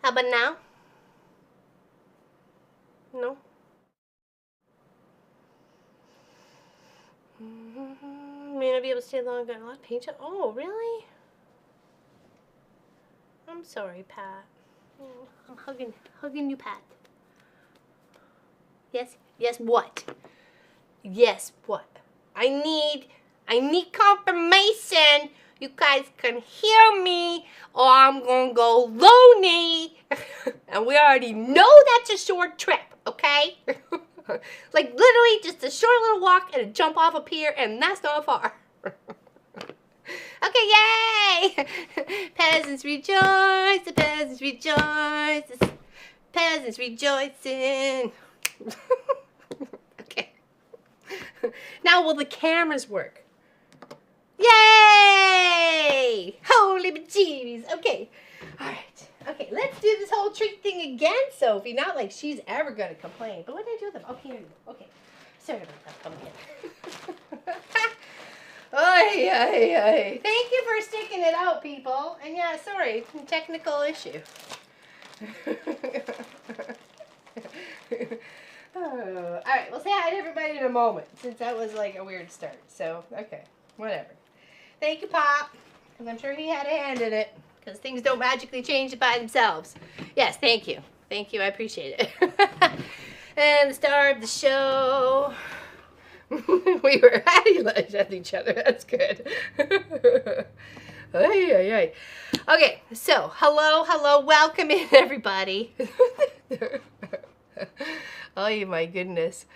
How about now? No? May not be able to stay long. Got a lot of paint. Oh, really? I'm sorry, Pat. Oh, I'm hugging you, Pat. Yes? Yes, what? Yes, what? I need confirmation. You guys can hear me, or I'm gonna go loony. And we already know that's a short trip, okay? Like literally just a short little walk and a jump off a pier, and that's not far. Okay, yay! Peasants rejoice, the peasants rejoice, the peasants rejoicing. Okay. Now will the cameras work? Yay! Holy bejeebies. Okay. Alright. Okay, let's do this whole treat thing again, Sophie. Not like she's ever going to complain. But what did I do with them? Okay, here we go. Okay. Sorry about that pumpkin. Oy, oy, oy. Thank you for sticking it out, people. And yeah, sorry, technical issue. Oh, alright, we'll say hi to everybody in a moment, since that was like a weird start. So, okay, whatever. Thank you, Pop, because I'm sure he had a hand in it, because things don't magically change by themselves. Yes, thank you. Thank you, I appreciate it. And the star of the show. We were having lunch at each other. That's good. Ay, ay, ay. Okay, so hello, welcome in everybody. Oh my goodness.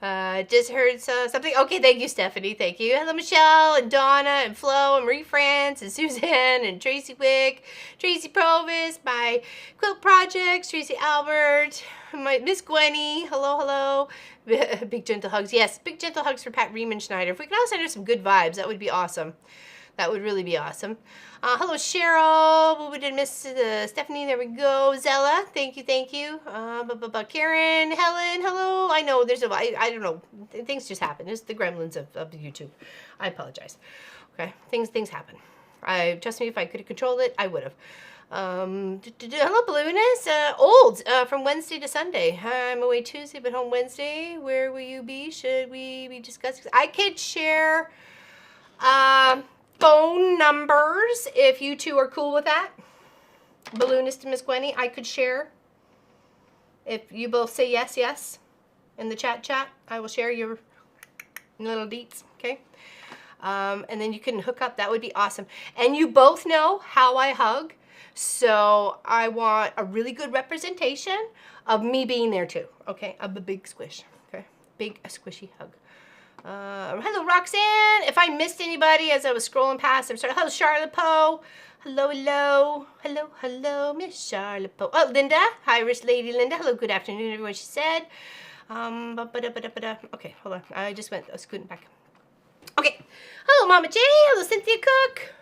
Just heard something. Okay, thank you, Stephanie. Thank you. Hello, Michelle and Donna and Flo and Marie France and Suzanne and Tracy Wick, Tracy Provis, my Quilt Projects, Tracy Albert, my Miss Gwenny. Hello. Big gentle hugs. Yes, big gentle hugs for Pat Riemenschneider. If we could all send her some good vibes, that would be awesome. That would really be awesome. Hello, Cheryl. We did miss Stephanie. There we go. Zella. Thank you. Karen, Helen. Hello. I know there's I don't know. Things just happen. It's the gremlins of YouTube. I apologize. Okay. Things happen. Trust me, if I could have controlled it, I would have. Hello, Balloonist. From Wednesday to Sunday. I'm away Tuesday, but home Wednesday. Where will you be? Should we be discussing? I could share phone numbers if you two are cool with that. Balloonist and Miss Gwenny, I could share. If you both say yes in the chat, I will share your little deets, okay? And then you can hook up. That would be awesome. And you both know how I hug. So I want a really good representation of me being there too, okay? Of a big squish, okay? Big, squishy hug. Hello, Roxanne. If I missed anybody as I was scrolling past, I'm sorry. Hello, Charlotte Poe. Hello, Miss Charlotte Poe. Oh, Linda. Hi, Rich Lady Linda. Hello, good afternoon, everyone, she said. Okay, hold on. I just went scooting back. Okay. Hello, Mama J. Hello, Cynthia Cook.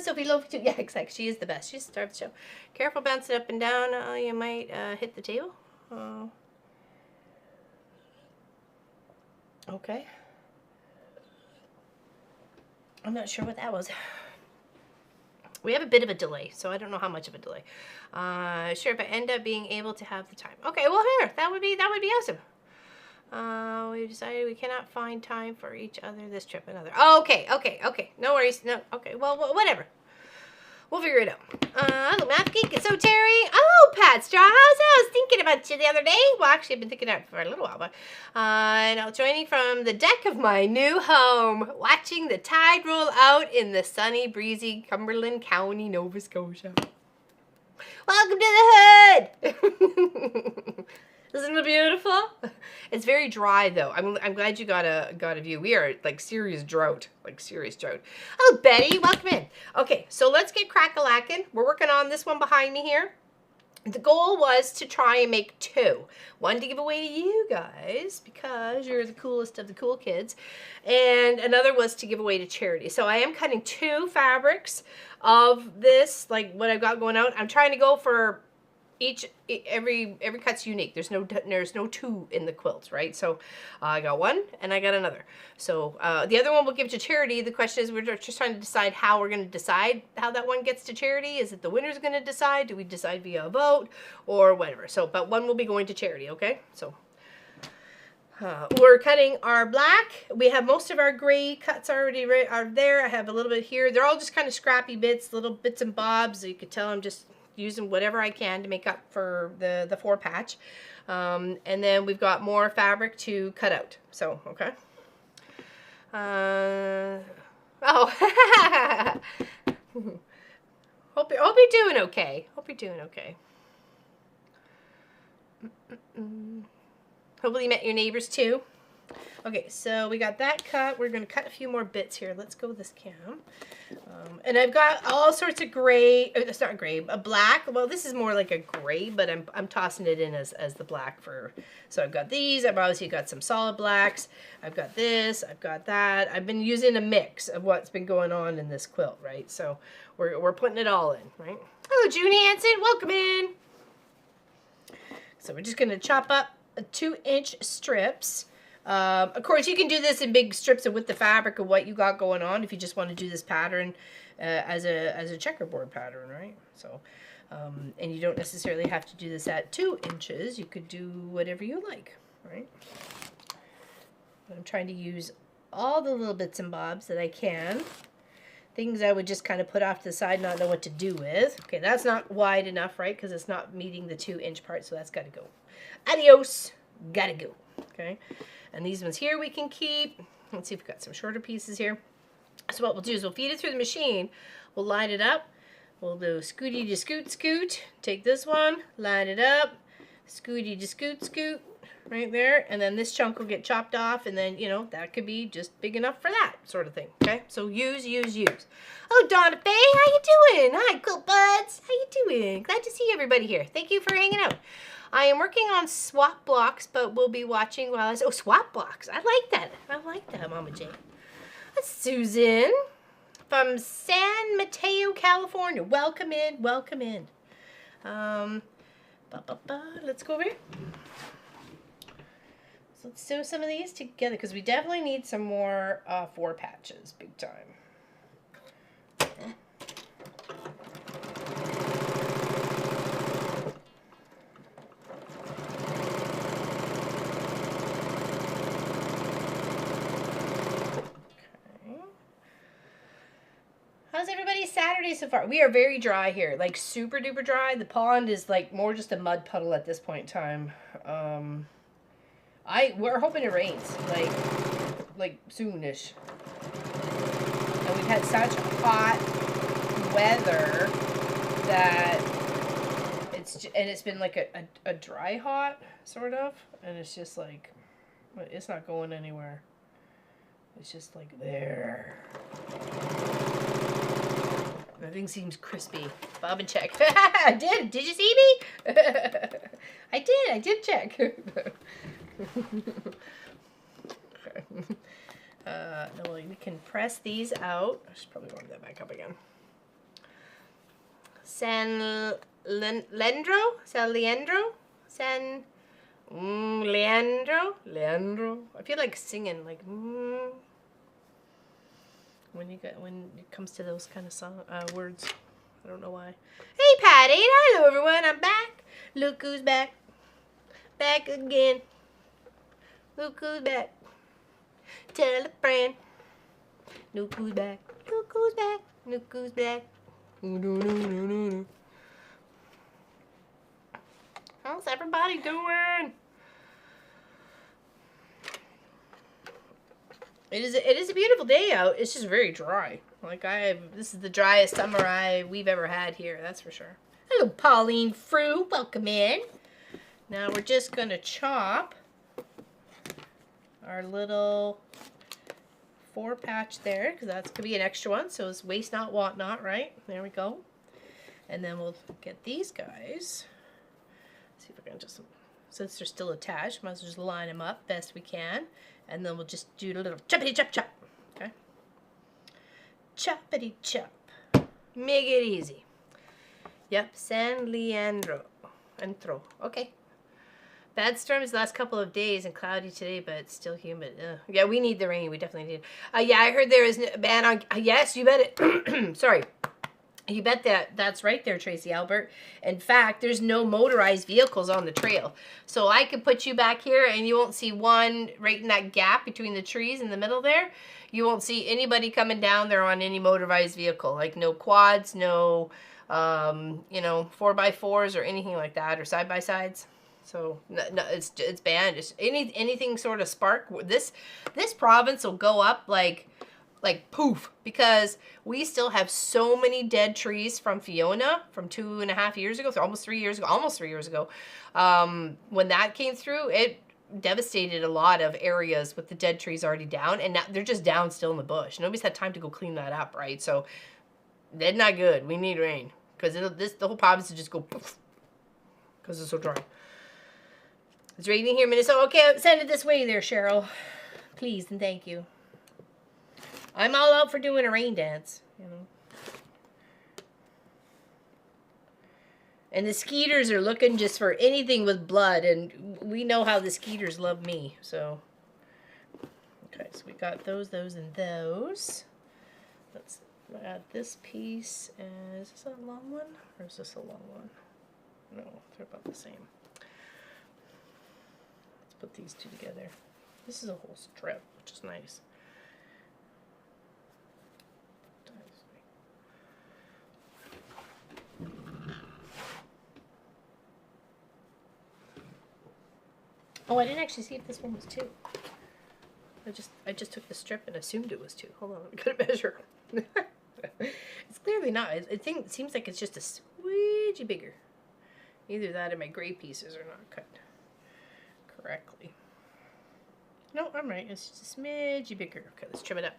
Sophie Loaf too. Yeah, exactly. She is the best. She's the star of the show. Careful bouncing up and down. You might hit the table. Okay. I'm not sure what that was. We have a bit of a delay, so I don't know how much of a delay. Sure, if I end up being able to have the time. Okay, well here, that would be awesome. We decided we cannot find time for each other this trip. Okay. No worries. No. Okay. Well, whatever. We'll figure it out. Hello, Math Geek. It's so Terry. Oh, Pat Strawhouse. I was thinking about you the other day. Well, actually, I've been thinking about it for a little while, but now joining from the deck of my new home, watching the tide roll out in the sunny, breezy Cumberland County, Nova Scotia. Welcome to the hood. Isn't it beautiful? It's very dry though. I'm glad you got a view. We are like serious drought. Oh, Betty, welcome in. Okay, so let's get crack-a-lackin'. We're working on this one behind me here. The goal was to try and make two. One to give away to you guys because you're the coolest of the cool kids. And another was to give away to charity. So I am cutting two fabrics of this, like what I've got going out. I'm trying to go for every cut's unique. There's no two in the quilts, right? So I got one and I got another. So the other one we'll give to charity. The question is, we're just trying to decide how we're going to decide how that one gets to charity. Is it the winner's going to decide? Do we decide via a vote or whatever? So, but one will be going to charity, okay? So we're cutting our black. We have most of our gray cuts already are there. I have a little bit here. They're all just kind of scrappy bits, little bits and bobs. You could tell I'm just using whatever I can to make up for the 4 patch. And then we've got more fabric to cut out. So, okay. Oh. Hope you're doing okay. Hope you're doing okay. Hopefully you met your neighbors too. Okay, so we got that cut. We're going to cut a few more bits here. Let's go with this cam. And I've got all sorts of gray. It's not gray, a black. Well, this is more like a gray, but I'm tossing it in as the black for. So I've got these. I've obviously got some solid blacks. I've got this. I've got that. I've been using a mix of what's been going on in this quilt, right? So we're putting it all in, right? Hello, June Hansen. Welcome in. So we're just going to chop up 2-inch strips. Of course, you can do this in big strips with the fabric of what you got going on if you just want to do this pattern as a checkerboard pattern, right? So, and you don't necessarily have to do this at 2 inches. You could do whatever you like, right? But I'm trying to use all the little bits and bobs that I can. Things I would just kind of put off to the side, not know what to do with. Okay, that's not wide enough, right? Because it's not meeting the 2-inch part, so that's got to go. Adios, gotta go. Okay, and these ones here we can keep. Let's see if we've got some shorter pieces here. So what we'll do is we'll feed it through the machine. We'll line it up. We'll do scooty to scoot scoot. Take this one, line it up, scooty to scoot scoot, right there. And then this chunk will get chopped off, and then, you know, that could be just big enough for that sort of thing. Okay, so use. Oh, Donna Faye, how you doing? Hi, Quilt Buds. How you doing? Glad to see everybody here. Thank you for hanging out. I am working on swap blocks, but we'll be watching while I... Oh, swap blocks. I like that. I like that, Mama Jane. That's Susan from San Mateo, California. Welcome in. Welcome in. Let's go over here. So let's sew some of these together because we definitely need some more 4 patches. Big time. How's everybody's Saturday so far? We are very dry here, like super duper dry. The pond is like more just a mud puddle at this point in time. We're hoping it rains, like soonish. And we've had such hot weather that it's been like a dry hot sort of, and it's just like it's not going anywhere. It's just like there. Everything seems crispy. Bob and check. I did. Did you see me? I did check. No, we can press these out. I should probably warm that back up again. Leandro. I feel like singing, like when it comes to those kind of words. I don't know why. Hey, Patty. Hello, everyone. I'm back. Look who's back. Back again. Look who's back. Tell a friend. Look who's back. Look who's back. Look who's back. How's everybody doing? It is a beautiful day out. It's just very dry. Like this is the driest summer we've ever had here. That's for sure. Hello, Pauline Frew. Welcome in. Now we're just gonna chop our little 4 patch there, because that's gonna be an extra one. So it's waste not, want not, right? There we go. And then we'll get these guys. See if I can just, since they're still attached, might as well just line them up best we can. And then we'll just do a little choppity chop chop. Okay? Choppity chop. Make it easy. Yep, San Leandro. and throw. Okay. Bad storms the last couple of days and cloudy today, but it's still humid. Ugh. Yeah, we need the rain. We definitely need it. Yeah, I heard there is a ban on... yes, you bet it. Sorry. You bet that's right there, Tracy Albert. In fact, there's no motorized vehicles on the trail. So I could put you back here and you won't see one right in that gap between the trees in the middle there. You won't see anybody coming down there on any motorized vehicle. Like no quads, no, you know, 4x4s or anything like that, or side-by-sides. So no, it's banned. Just anything sort of spark. This province will go up like poof, because we still have so many dead trees from Fiona from 2.5 years ago, almost 3 years ago. When that came through, it devastated a lot of areas with the dead trees already down, and now they're just down still in the bush. Nobody's had time to go clean that up, right? So that's not good. We need rain, because the whole province will just go poof because it's so dry. It's raining here in Minnesota. Okay, send it this way there, Cheryl. Please and thank you. I'm all out for doing a rain dance, you know. And the skeeters are looking just for anything with blood, and we know how the skeeters love me, so. Okay, so we got those, and those. Let's add this piece. Is this a long one, or is this a long one? No, they're about the same. Put these two together. This is a whole strip, which is nice. Oh, I didn't actually see if this one was 2. I just took the strip and assumed it was 2. Hold on, I'm gonna measure. It's clearly not. It seems like it's just a smidge bigger. Either that or my gray pieces are not cut correctly. No, I'm right. It's just a smidge bigger. Okay, let's trim it up.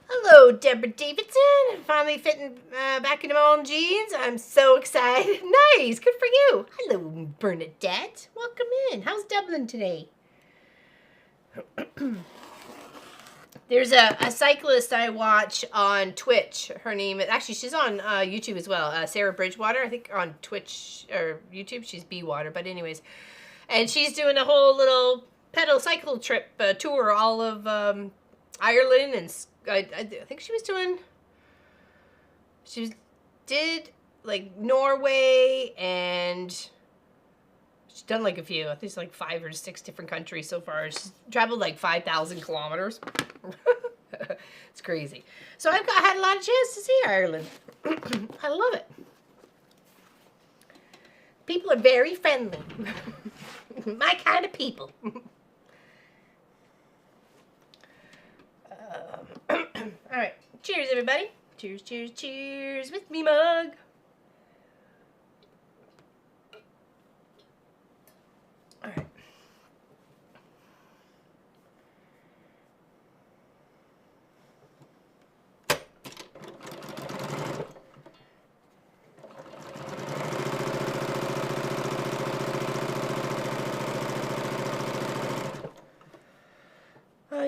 Hello, Deborah Davidson. Finally fitting back into my own jeans. I'm so excited. Nice. Good for you. Hello, Bernadette. Welcome in. How's Dublin today? There's a cyclist I watch on Twitch. Her name, actually, she's on YouTube as well. Sarah Bridgewater, I think on Twitch or YouTube. She's B-Water, but anyways. And she's doing a whole little pedal cycle trip tour all of Ireland, and I think she did like Norway, and she's done like a few. I think it's like 5 or 6 different countries so far. She's traveled like 5,000 kilometers. It's crazy. So I've had a lot of chance to see Ireland. I love it. People are very friendly. My kind of people. All right. Cheers, everybody. Cheers, cheers, cheers with me mug. All right.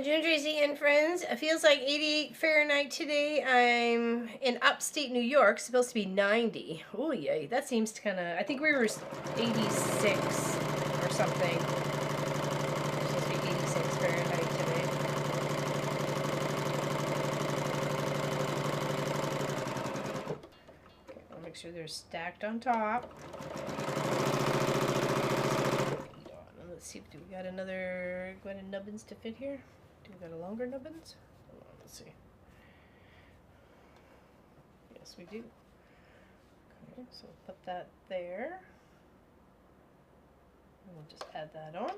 June Tracy and friends, it feels like 88 Fahrenheit today. I'm in upstate New York, supposed to be 90. Oh, yay. That seems kind of, I think we were 86 or something. It's supposed to be 86 Fahrenheit today. Okay, I'll make sure they're stacked on top. Let's see, do we got another nubbins to fit here? Do we got a longer nubbins? Hold on, let's see. Yes, we do. Okay, so put that there. And we'll just add that on.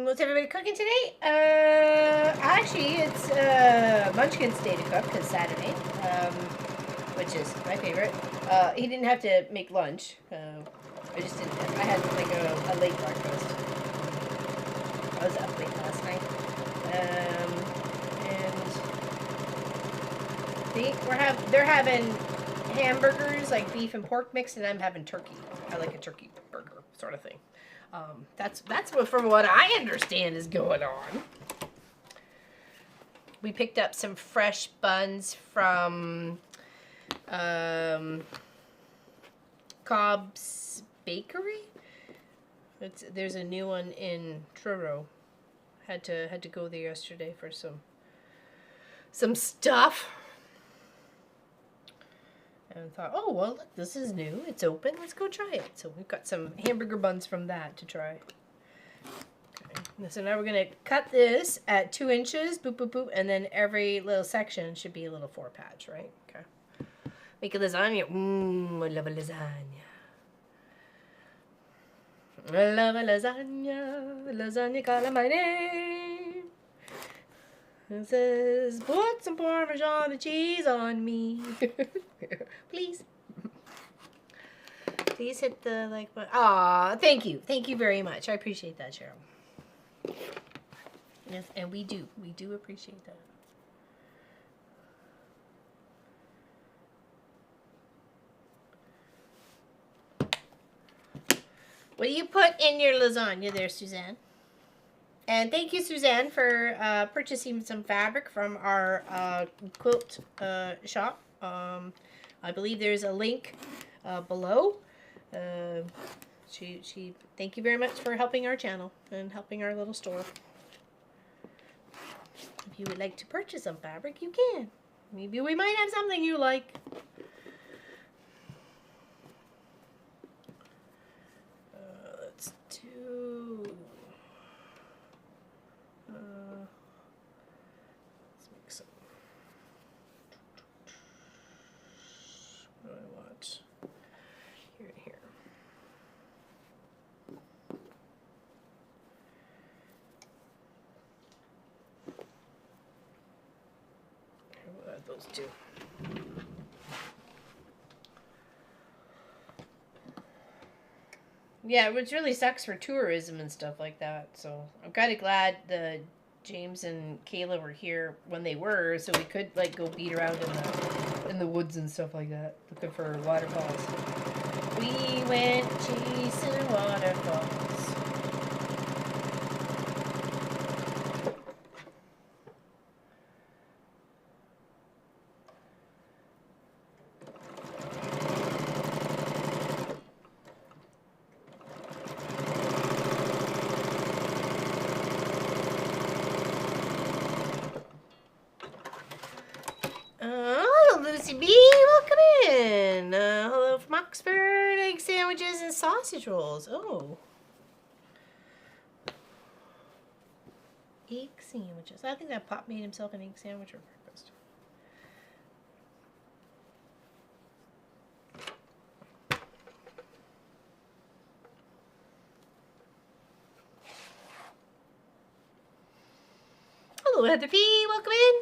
What's everybody cooking today? Actually, it's Munchkin's day to cook, because Saturday. Which is my favorite. He didn't have to make lunch. I just didn't. I had like a late breakfast. I was up late last night. And they're having hamburgers, like beef and pork mix, and I'm having turkey. I like a turkey burger sort of thing. That's what, from what I understand, is going on. we picked up some fresh buns from Cobb's Bakery. There's a new one in Truro. Had to go there yesterday for some stuff. And thought, oh well, look, this is new. It's open. Let's go try it. So we've got some hamburger buns from that to try. Okay. So now we're gonna cut this at 2 inches, boop boop boop, and then every little section should be a little 4-patch, right? Okay. Make a lasagna. I love a lasagna. I love a lasagna. Lasagna calling my name. It says, put some Parmesan cheese on me. Please. Please hit the like button. Aw, thank you. Thank you very much. I appreciate that, Cheryl. Yes, and we do. We do appreciate that. What do you put in your lasagna there, Suzanne? And thank you, Suzanne, for purchasing some fabric from our quilt shop. I believe there's a link below. Thank you very much for helping our channel and helping our little store. If you would like to purchase some fabric, you can. Maybe we might have something you like. Let's do... let's make some. What do I want? Here and here. We'll add those two. Yeah, which really sucks for tourism and stuff like that. So I'm kind of glad James and Kayla were here when they were, so we could like go beat around in the woods and stuff like that, looking for waterfalls. We went chasing waterfalls. Lucy B, welcome in. Hello from Oxford. Egg sandwiches and sausage rolls. Oh. Egg sandwiches. I think that Pop made himself an egg sandwich for breakfast. Hello, Heather P. Welcome in.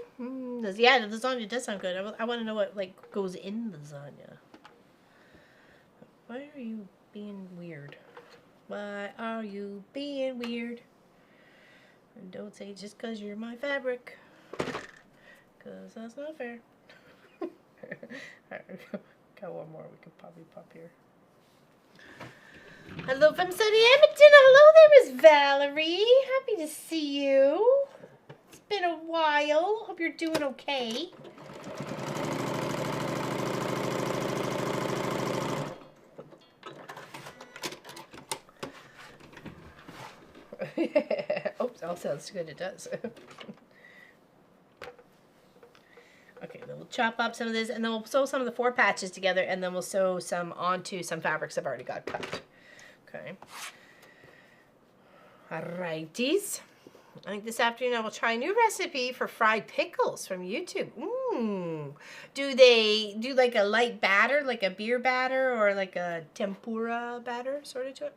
Yeah, the lasagna does sound good. I want to know what like goes in the lasagna. Why are you being weird? Why are you being weird? And don't say just because you're my fabric. Because that's not fair. Alright, got one more we could probably pop here. Hello from sunny Edmonton. Hello there, Miss Valerie. Happy to see you. It's been a while. Hope you're doing okay. Oops, all sounds good. It does. Okay, then we'll chop up some of this, and then we'll sew some of the 4 patches together, and then we'll sew some onto some fabrics I've already got cut. Okay. Alrighties. I think this afternoon I will try a new recipe for fried pickles from YouTube. Do they do like a light batter, like a beer batter, or like a tempura batter sort of to it?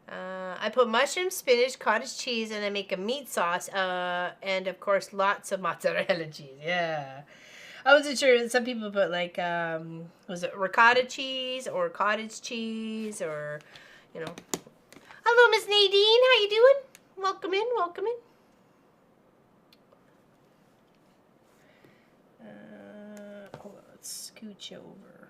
I put mushroom, spinach, cottage cheese, and I make a meat sauce, and of course lots of mozzarella cheese. Yeah, I wasn't sure. Some people put like was it ricotta cheese or cottage cheese, or you know. Hello, Miss Nadine. How you doing? Welcome in. Welcome in. Hold on. Let's scooch over.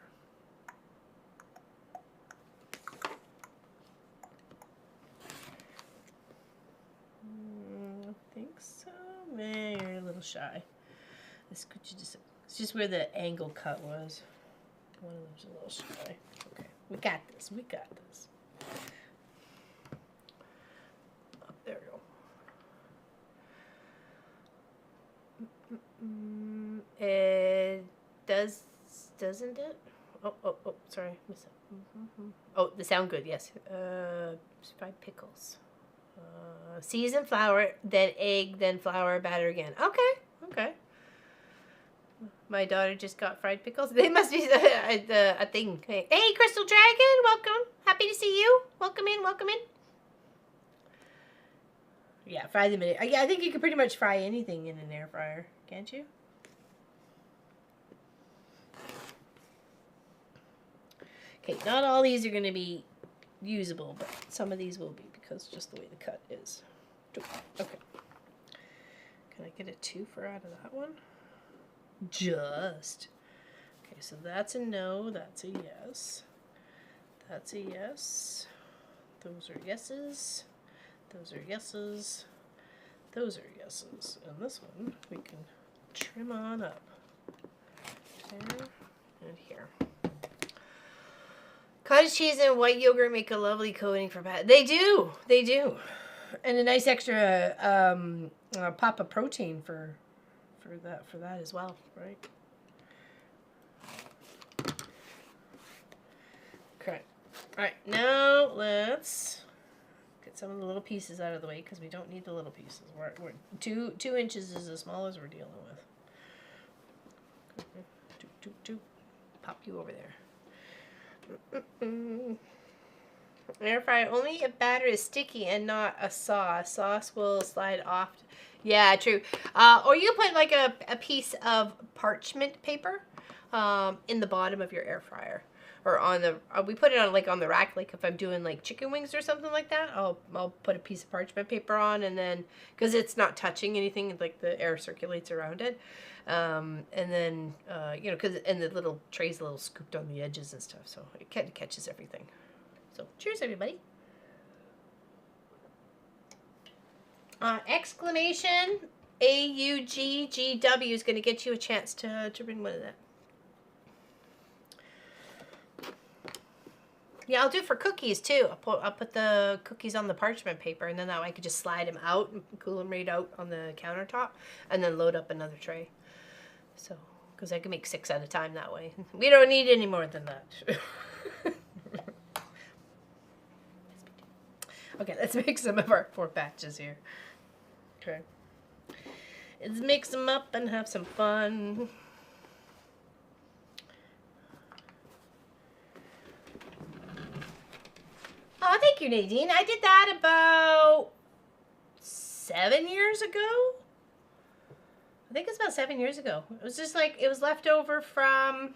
shy. This could you just, it's just where the angle cut was. One of them's a little shy. Okay, we got this. We got this. Oh, there we go. It doesn't it? Oh, sorry. Oh, the sound good, yes. Fried pickles. Season flour, then egg, then flour, batter again. Okay. My daughter just got fried pickles. They must be a thing. Hey, Crystal Dragon, welcome. Happy to see you. Welcome in. Yeah, fry them in it. Yeah, I think you can pretty much fry anything in an air fryer, can't you? Okay, not all these are going to be usable, but some of these will be because just the way the cut is. Okay. Can I get a 2 for out of that one? Just. Okay, so that's a no, that's a yes. That's a yes. Those are yeses. Those are yeses. Those are yeses. And this one we can trim on up. There and here. Cottage cheese and white yogurt make a lovely coating for pet. They do. And a nice extra pop of protein for that as well, right? Okay. All right, now let's get some of the little pieces out of the way because we don't need the little pieces. We're 2 inches is as small as we're dealing with. Pop you over there. Air fryer only if batter is sticky and not a sauce. Sauce will slide off. Yeah, true. Or you put like a piece of parchment paper in the bottom of your air fryer, or on the. We put it on on the rack. Like if I'm doing like chicken wings or something like that, I'll put a piece of parchment paper on, and then because it's not touching anything, like the air circulates around it. And then, and the little tray's a little scooped on the edges and stuff, so it kind of catches everything. So, cheers, everybody. Exclamation AUGGW is going to get you a chance to bring one of that. Yeah, I'll do it for cookies, too. I'll put the cookies on the parchment paper, and then that way I could just slide them out and cool them right out on the countertop, and then load up another tray. So, because I can make 6 at a time that way. We don't need any more than that. Okay, let's make some of our 4 batches here. Okay. Let's mix them up and have some fun. Oh, thank you, Nadine. I did that about 7 years ago. I think it's about 7 years ago. It was just like, it was left over from,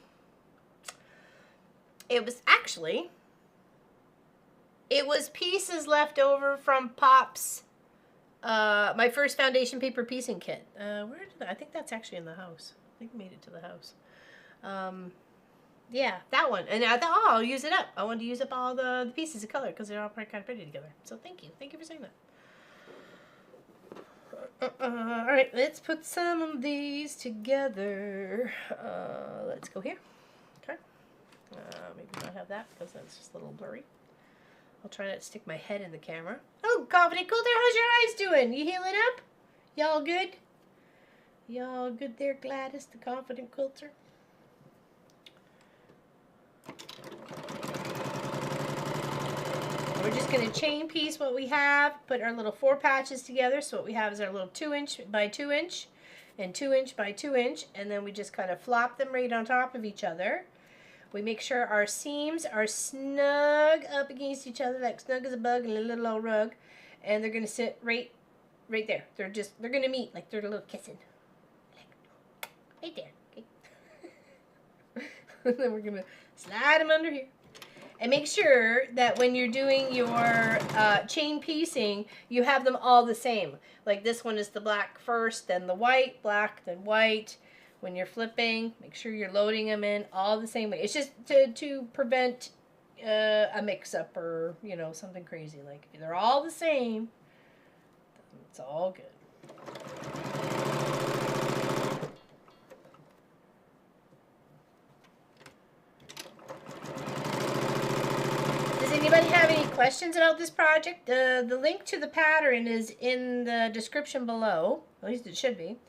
it was pieces left over from Pop's, my first foundation paper piecing kit. I think that's actually in the house. I think it made it to the house. Yeah, that one. And I thought, oh, I'll use it up. I wanted to use up all the pieces of color because they're all kind of pretty together. So thank you. Thank you for saying that. All right, let's put some of these together. Let's go here. Okay. Maybe not have that because that's just a little blurry. I'll try not to stick my head in the camera. Oh, Confident Quilter, how's your eyes doing? You healing up? Y'all good? Y'all good there, Gladys, the Confident Quilter? We're just going to chain piece what we have, put our little 4 patches together. So what we have is our little 2-inch by 2-inch and 2-inch by 2-inch, and then we just kind of flop them right on top of each other. We make sure our seams are snug up against each other, like snug as a bug in a little old rug, and they're going to sit right there. They're going to meet like they're a little kissing, like right there. Okay. And then we're going to slide them under here. And make sure that when you're doing your chain piecing, you have them all the same. Like this one is the black first, then the white, black, then white. When you're flipping, make sure you're loading them in all the same way. It's just to prevent a mix-up or, something crazy. Like, they're all the same. It's all good. Anybody have any questions about this project? The link to the pattern is in the description below. At least it should be.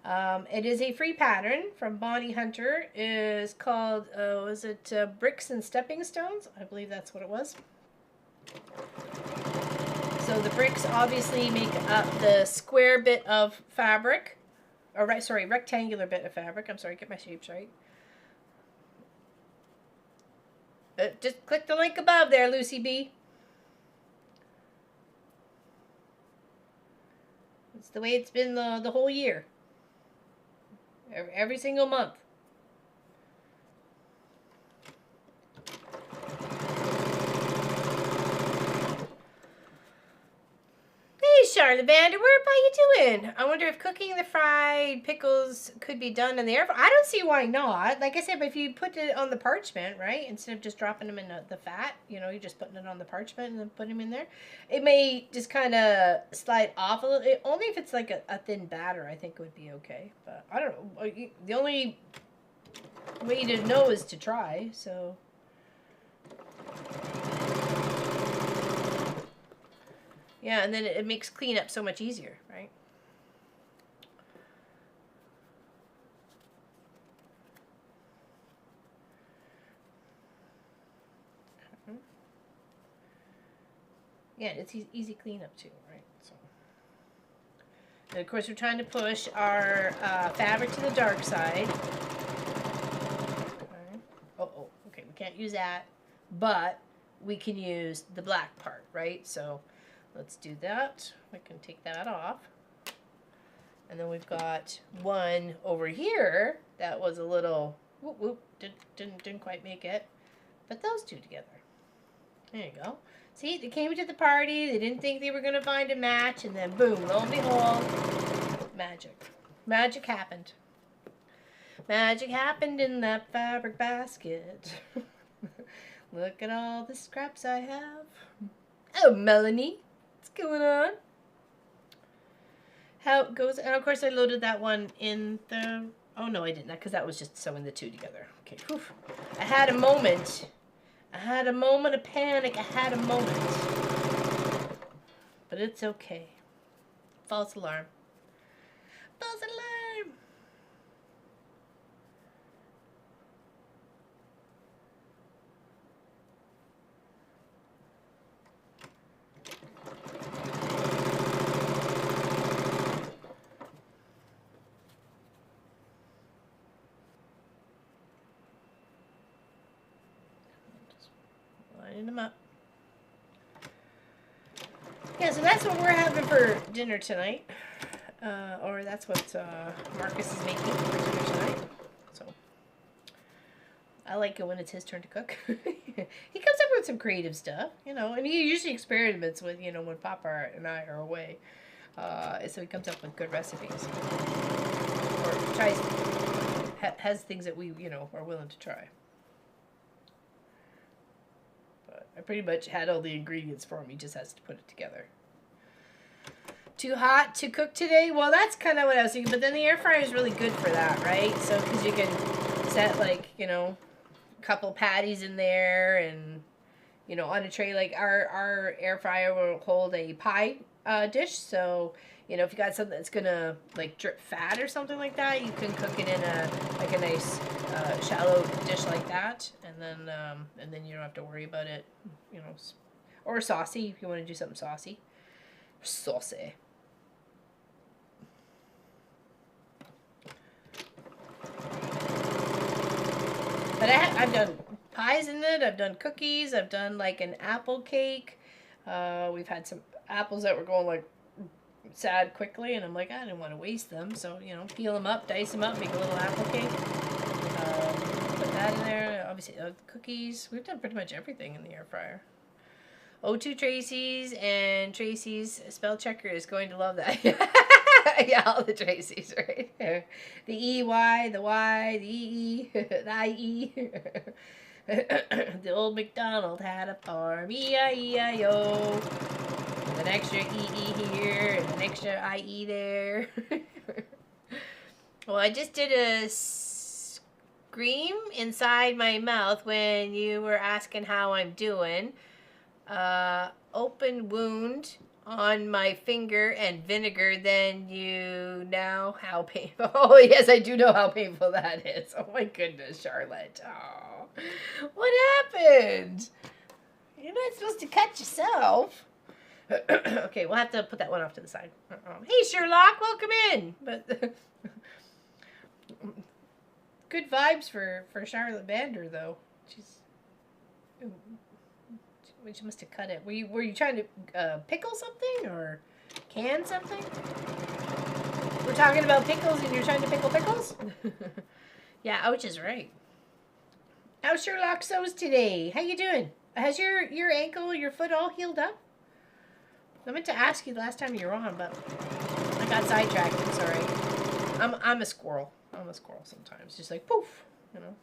It is a free pattern from Bonnie Hunter. It is called, was it Bricks and Stepping Stones? I believe that's what it was. So the bricks obviously make up the square bit of fabric. Or rectangular bit of fabric. I'm sorry, get my shapes right. Just click the link above there, Lucy B. It's the way it's been the whole year. Every single month. Hey, Charlotte Vanderwerp, how you doing? I wonder if cooking the fried pickles could be done in the air fryer. I don't see why not. Like I said, but if you put it on the parchment, right, instead of just dropping them in the fat, you know, you're just putting it on the parchment and then putting them in there. It may just kind of slide off a little. Only if it's like a thin batter, I think it would be okay. But I don't know. The only way to know is to try, so... Yeah, and then it makes cleanup so much easier, right? Yeah, it's easy cleanup too, right? So, and of course, we're trying to push our fabric to the dark side. Okay. Okay, we can't use that, but we can use the black part, right? So let's do that. We can take that off. And then we've got one over here that was a little, whoop, whoop, didn't quite make it. But those two together. There you go. See, they came to the party, they didn't think they were going to find a match, and then boom, lo and behold, magic. Magic happened. Magic happened in that fabric basket. Look at all the scraps I have. Oh, Melanie, what's going on? How it goes, and of course I loaded that one in the, oh no I didn't, because that was just sewing the two together. Okay, whew. I had a moment of panic, I had a moment. But it's okay. False alarm. False alarm! Lining them up. Yeah, so that's what we're having for dinner tonight. Or that's what Marcus is making for dinner tonight. So I like it when it's his turn to cook. He comes up with some creative stuff, you know, and he usually experiments with, you know, when Papa and I are away. So he comes up with good recipes. Or tries, has things that we, you know, are willing to try. I pretty much had all the ingredients for him. He just has to put it together. Too hot to cook today? Well, that's kind of what I was thinking. But then the air fryer is really good for that, right? So, because you can set, like, you know, a couple patties in there and, you know, on a tray. Like, our air fryer will hold a pie dish. So, you know, if you got something that's going to, like, drip fat or something like that, you can cook it in a nice shallow dish like that. And then you don't have to worry about it, you know, or saucy if you want to do something saucy. Saucy. But I've done pies in it. I've done cookies. I've done like an apple cake. We've had some apples that were going like sad quickly, and I'm like, I didn't want to waste them, so you know, peel them up, dice them up, make a little apple cake. Put that in there. Obviously, cookies. We've done pretty much everything in the air fryer. O2 Tracy's, and Tracy's spell checker is going to love that. Yeah, all the Tracy's, right? The EY, the Y, the EE, the IE. The old MacDonald had a farm, E-I-E-I-O. With an extra EE here and an extra IE there. Well, I just did a scream inside my mouth when you were asking how I'm doing. Open wound on my finger and vinegar, then you know how painful. Oh, yes, I do know how painful that is. Oh, my goodness, Charlotte. Oh, what happened? You're not supposed to cut yourself. Okay, we'll have to put that one off to the side. Hey, Sherlock, welcome in. But good vibes for Charlotte Bander, though. She's... She must have cut it. Were you trying to pickle something or can something? We're talking about pickles and you're trying to pickle pickles? Yeah, ouch is right. How's Sherlock Sews today? How you doing? Has your ankle, your foot all healed up? I meant to ask you the last time you were on, but I got sidetracked. I'm sorry. I'm a squirrel. I'm a squirrel sometimes. Just like poof, you know.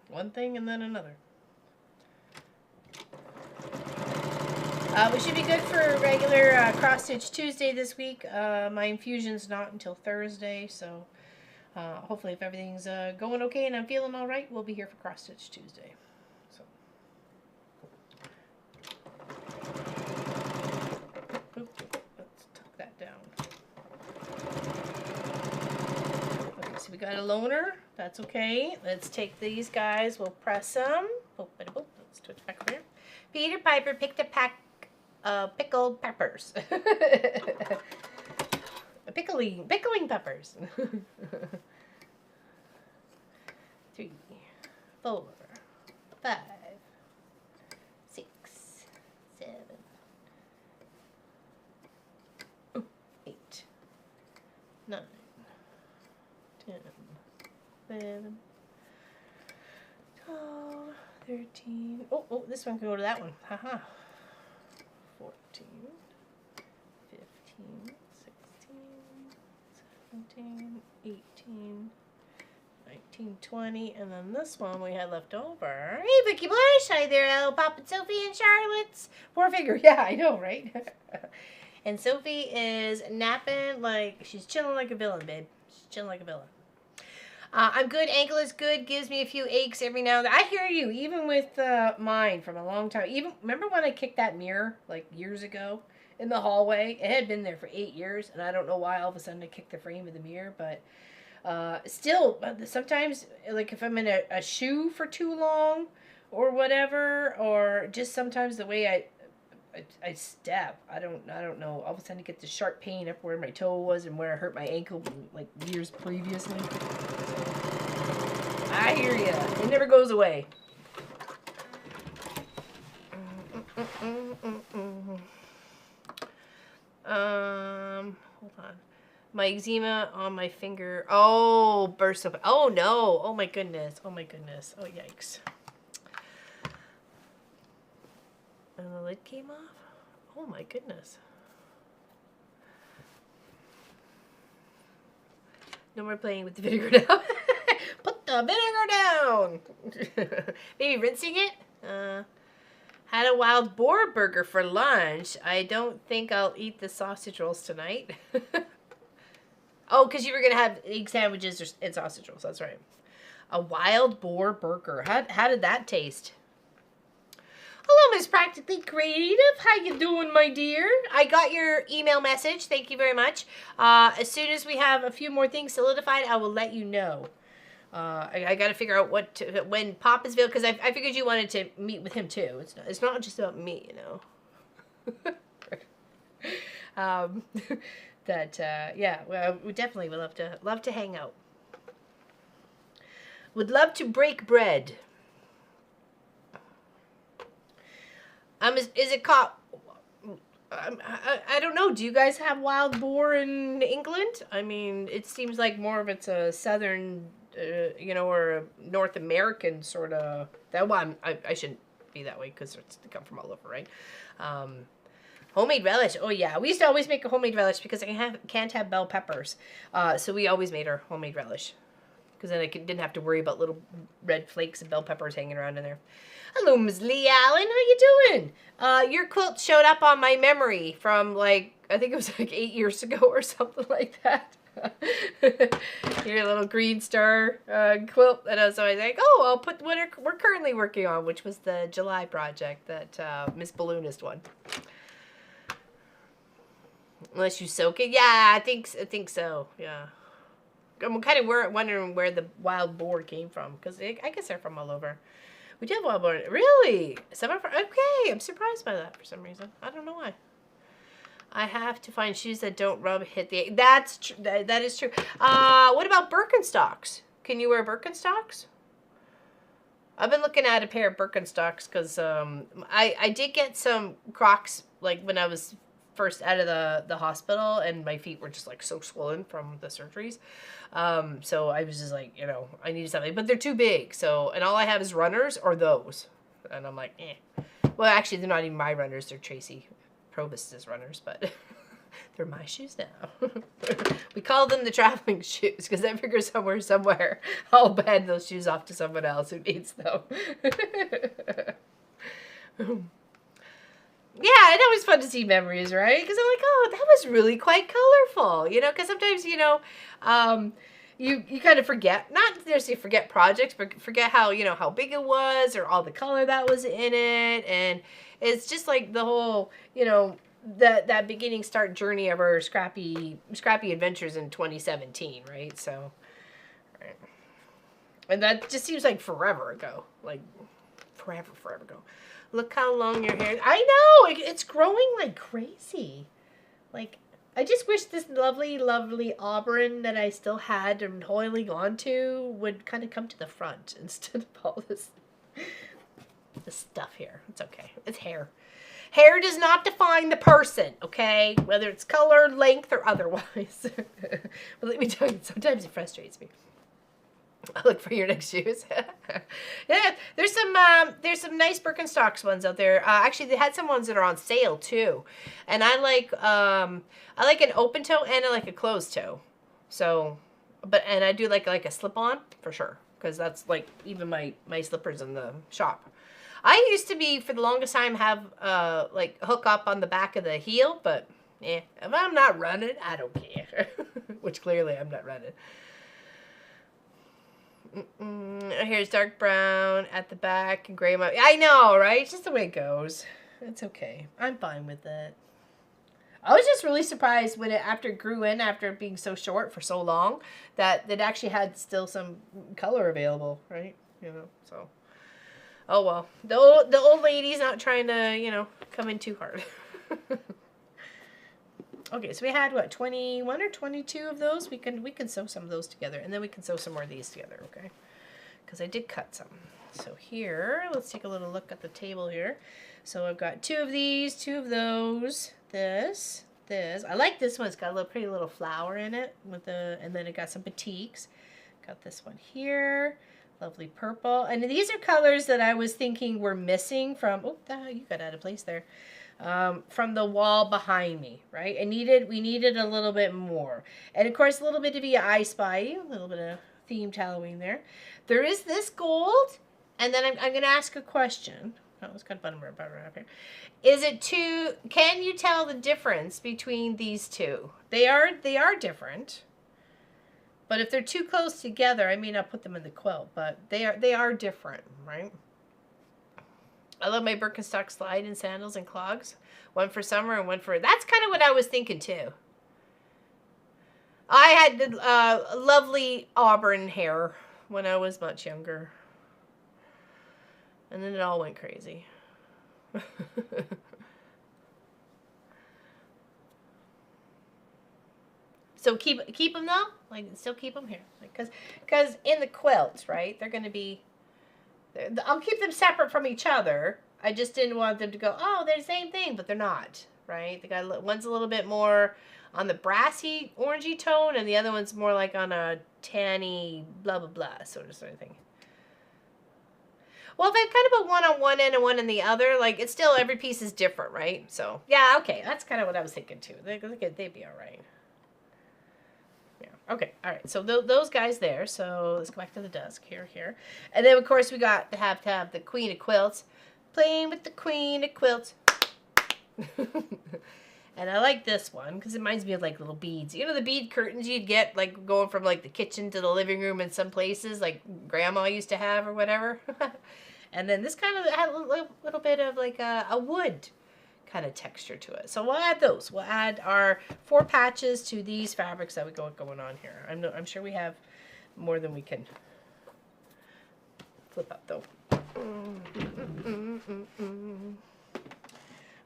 One thing and then another. We should be good for regular cross-stitch Tuesday this week. My infusion's not until Thursday, so hopefully if everything's going okay and I'm feeling all right, we'll be here for cross-stitch Tuesday. So. Let's tuck that down. Okay, so we got a loner. That's okay. Let's take these guys. We'll press them. Let's switch back over here. Peter Piper picked a pack pickled peppers. Pickling peppers. 3, 4, 5, 6, 7, 8, 9, 10, 11, 12, 13. Oh, this one can go to that one. Haha. 14, 15, 16, 17, 18, 19, 20, and then this one we had left over. Hey, Vicky Bush! Hi there, little Pop and Sophie and Charlotte's. Poor figure. Yeah, I know, right? And Sophie is napping like, she's chilling like a villain, babe. She's chilling like a villain. I'm good. Ankle is good. Gives me a few aches every now and then. I hear you. Even with mine from a long time. Even remember when I kicked that mirror like years ago in the hallway? It had been there for 8 years, and I don't know why all of a sudden I kicked the frame of the mirror. But still, sometimes like if I'm in a shoe for too long or whatever, or just sometimes the way I step. I don't know. All of a sudden I get the sharp pain up where my toe was and where I hurt my ankle like years previously. I hear ya. It never goes away. Hold on. My eczema on my finger. Oh, burst open. Oh no. Oh my goodness. Oh my goodness. Oh yikes. And the lid came off? Oh my goodness. No more playing with the vinegar now. Put the vinegar down. Maybe rinsing it? Had a wild boar burger for lunch. I don't think I'll eat the sausage rolls tonight. Oh, because you were going to have egg sandwiches and sausage rolls. That's right. A wild boar burger. How did that taste? Hello, Miss Practically Creative. How you doing, my dear? I got your email message. Thank you very much. As soon as we have a few more things solidified, I will let you know. I got to figure out when Pop is available, because I figured you wanted to meet with him too. It's not just about me, you know. Yeah, well, we definitely would love to hang out. Would love to break bread. Is it called? I don't know. Do you guys have wild boar in England? I mean, it seems like more of it's a southern, you know, or a North American sort of. That one, I shouldn't be that way because they come from all over, right? Homemade relish. Oh yeah, we used to always make a homemade relish because I can't have bell peppers, so we always made our homemade relish because then I didn't have to worry about little red flakes of bell peppers hanging around in there. Hello, Ms. Lee Allen. How you doing? Your quilt showed up on my memory from, like, I think it was like 8 years ago or something like that. Your little green star quilt. And I was always like, oh, I'll put what we're currently working on, which was the July project that Miss Balloonist won. Unless you soak it. Yeah, I think so. Yeah. I'm kind of wondering where the wild boar came from, because I guess they're from all over. We do have wild boar. Really? Some are from, okay, I'm surprised by that for some reason. I don't know why. I have to find shoes that don't hit the... That's true. That is true. What about Birkenstocks? Can you wear Birkenstocks? I've been looking at a pair of Birkenstocks because I did get some Crocs like when I was first out of the hospital, and my feet were just like so swollen from the surgeries. So I was just like, you know, I needed something, but they're too big. So, and all I have is runners or those. And I'm like, eh. Well, actually, they're not even my runners. They're Tracy Provost's runners, but they're my shoes now. We call them the traveling shoes because I figure somewhere I'll hand those shoes off to someone else who needs them. Yeah, it's always fun to see memories, right? Because I'm like, oh, that was really quite colorful, you know? Because sometimes, you know, you kind of forget, not necessarily forget projects, but forget how, you know, how big it was or all the color that was in it. And it's just like the whole, you know, that beginning start journey of our Scrappy Adventures in 2017, right? So, right. And that just seems like forever ago, like forever ago. Look how long your hair is. I know! It's growing like crazy. Like, I just wish this lovely, lovely auburn that I still had and holding on to would kind of come to the front instead of all this stuff here. It's okay. It's hair. Hair does not define the person, okay? Whether it's color, length, or otherwise. But let me tell you, sometimes it frustrates me. I'll look for your next shoes. Yeah, there's some nice Birkenstocks ones out there. Actually, they had some ones that are on sale too, and I like an open toe and I like a closed toe. So, and I do like a slip on for sure, because that's like even my slippers in the shop. I used to be for the longest time have like hook up on the back of the heel, but if I'm not running, I don't care. Which clearly I'm not running. Here's dark brown at the back and gray. I know, right? It's just the way it goes. It's okay. I'm fine with it. I was just really surprised when after it grew in, after being so short for so long, that it actually had still some color available, right? You know, so. Oh well. The old lady's not trying to, you know, come in too hard. Okay, so we had what, 21 or 22 of those. We can sew some of those together, and then we can sew some more of these together, okay? Because I did cut some. So here, let's take a little look at the table here. So I've got 2 of these, 2 of those, this. I like this one. It's got a little pretty little flower in it and then it got some batiks. Got this one here, lovely purple, and these are colors that I was thinking were missing from. Oh, you got out of place there. From the wall behind me, right? We needed a little bit more. And of course, a little bit to be I Spy, a little bit of themed Halloween there. There is this gold, and then I'm going to ask a question. Oh, it's got butter up here. Can you tell the difference between these two? They are different. But if they're too close together, I may not put them in the quilt, but they are different, right? I love my Birkenstock slide and sandals and clogs. One for summer and one for... That's kind of what I was thinking too. I had lovely auburn hair when I was much younger. And then it all went crazy. So keep them though? Like, still keep them here. Because in the quilts, right, they're going to be... I'll keep them separate from each other. I just didn't want them to go, oh, they're the same thing, but they're not, right? They got one's a little bit more on the brassy, orangey tone, and the other one's more like on a tanny, blah, blah, blah, sort of thing. Well, if I kind of put one on one end and one on the other, like, it's still, every piece is different, right? So, yeah, okay, that's kind of what I was thinking, too. They'd be all right. Okay, all right, so those guys there. So let's go back to the desk, here. And then, of course, we got to have the Queen of Quilts. Playing with the Queen of Quilts. And I like this one because it reminds me of like little beads. You know the bead curtains you'd get like going from like the kitchen to the living room in some places like grandma used to have or whatever. And then this kind of had a little bit of like a wood kind of texture to it. So we'll add those. We'll add our 4 patches to these fabrics that we got going on here. I'm sure we have more than we can flip up though.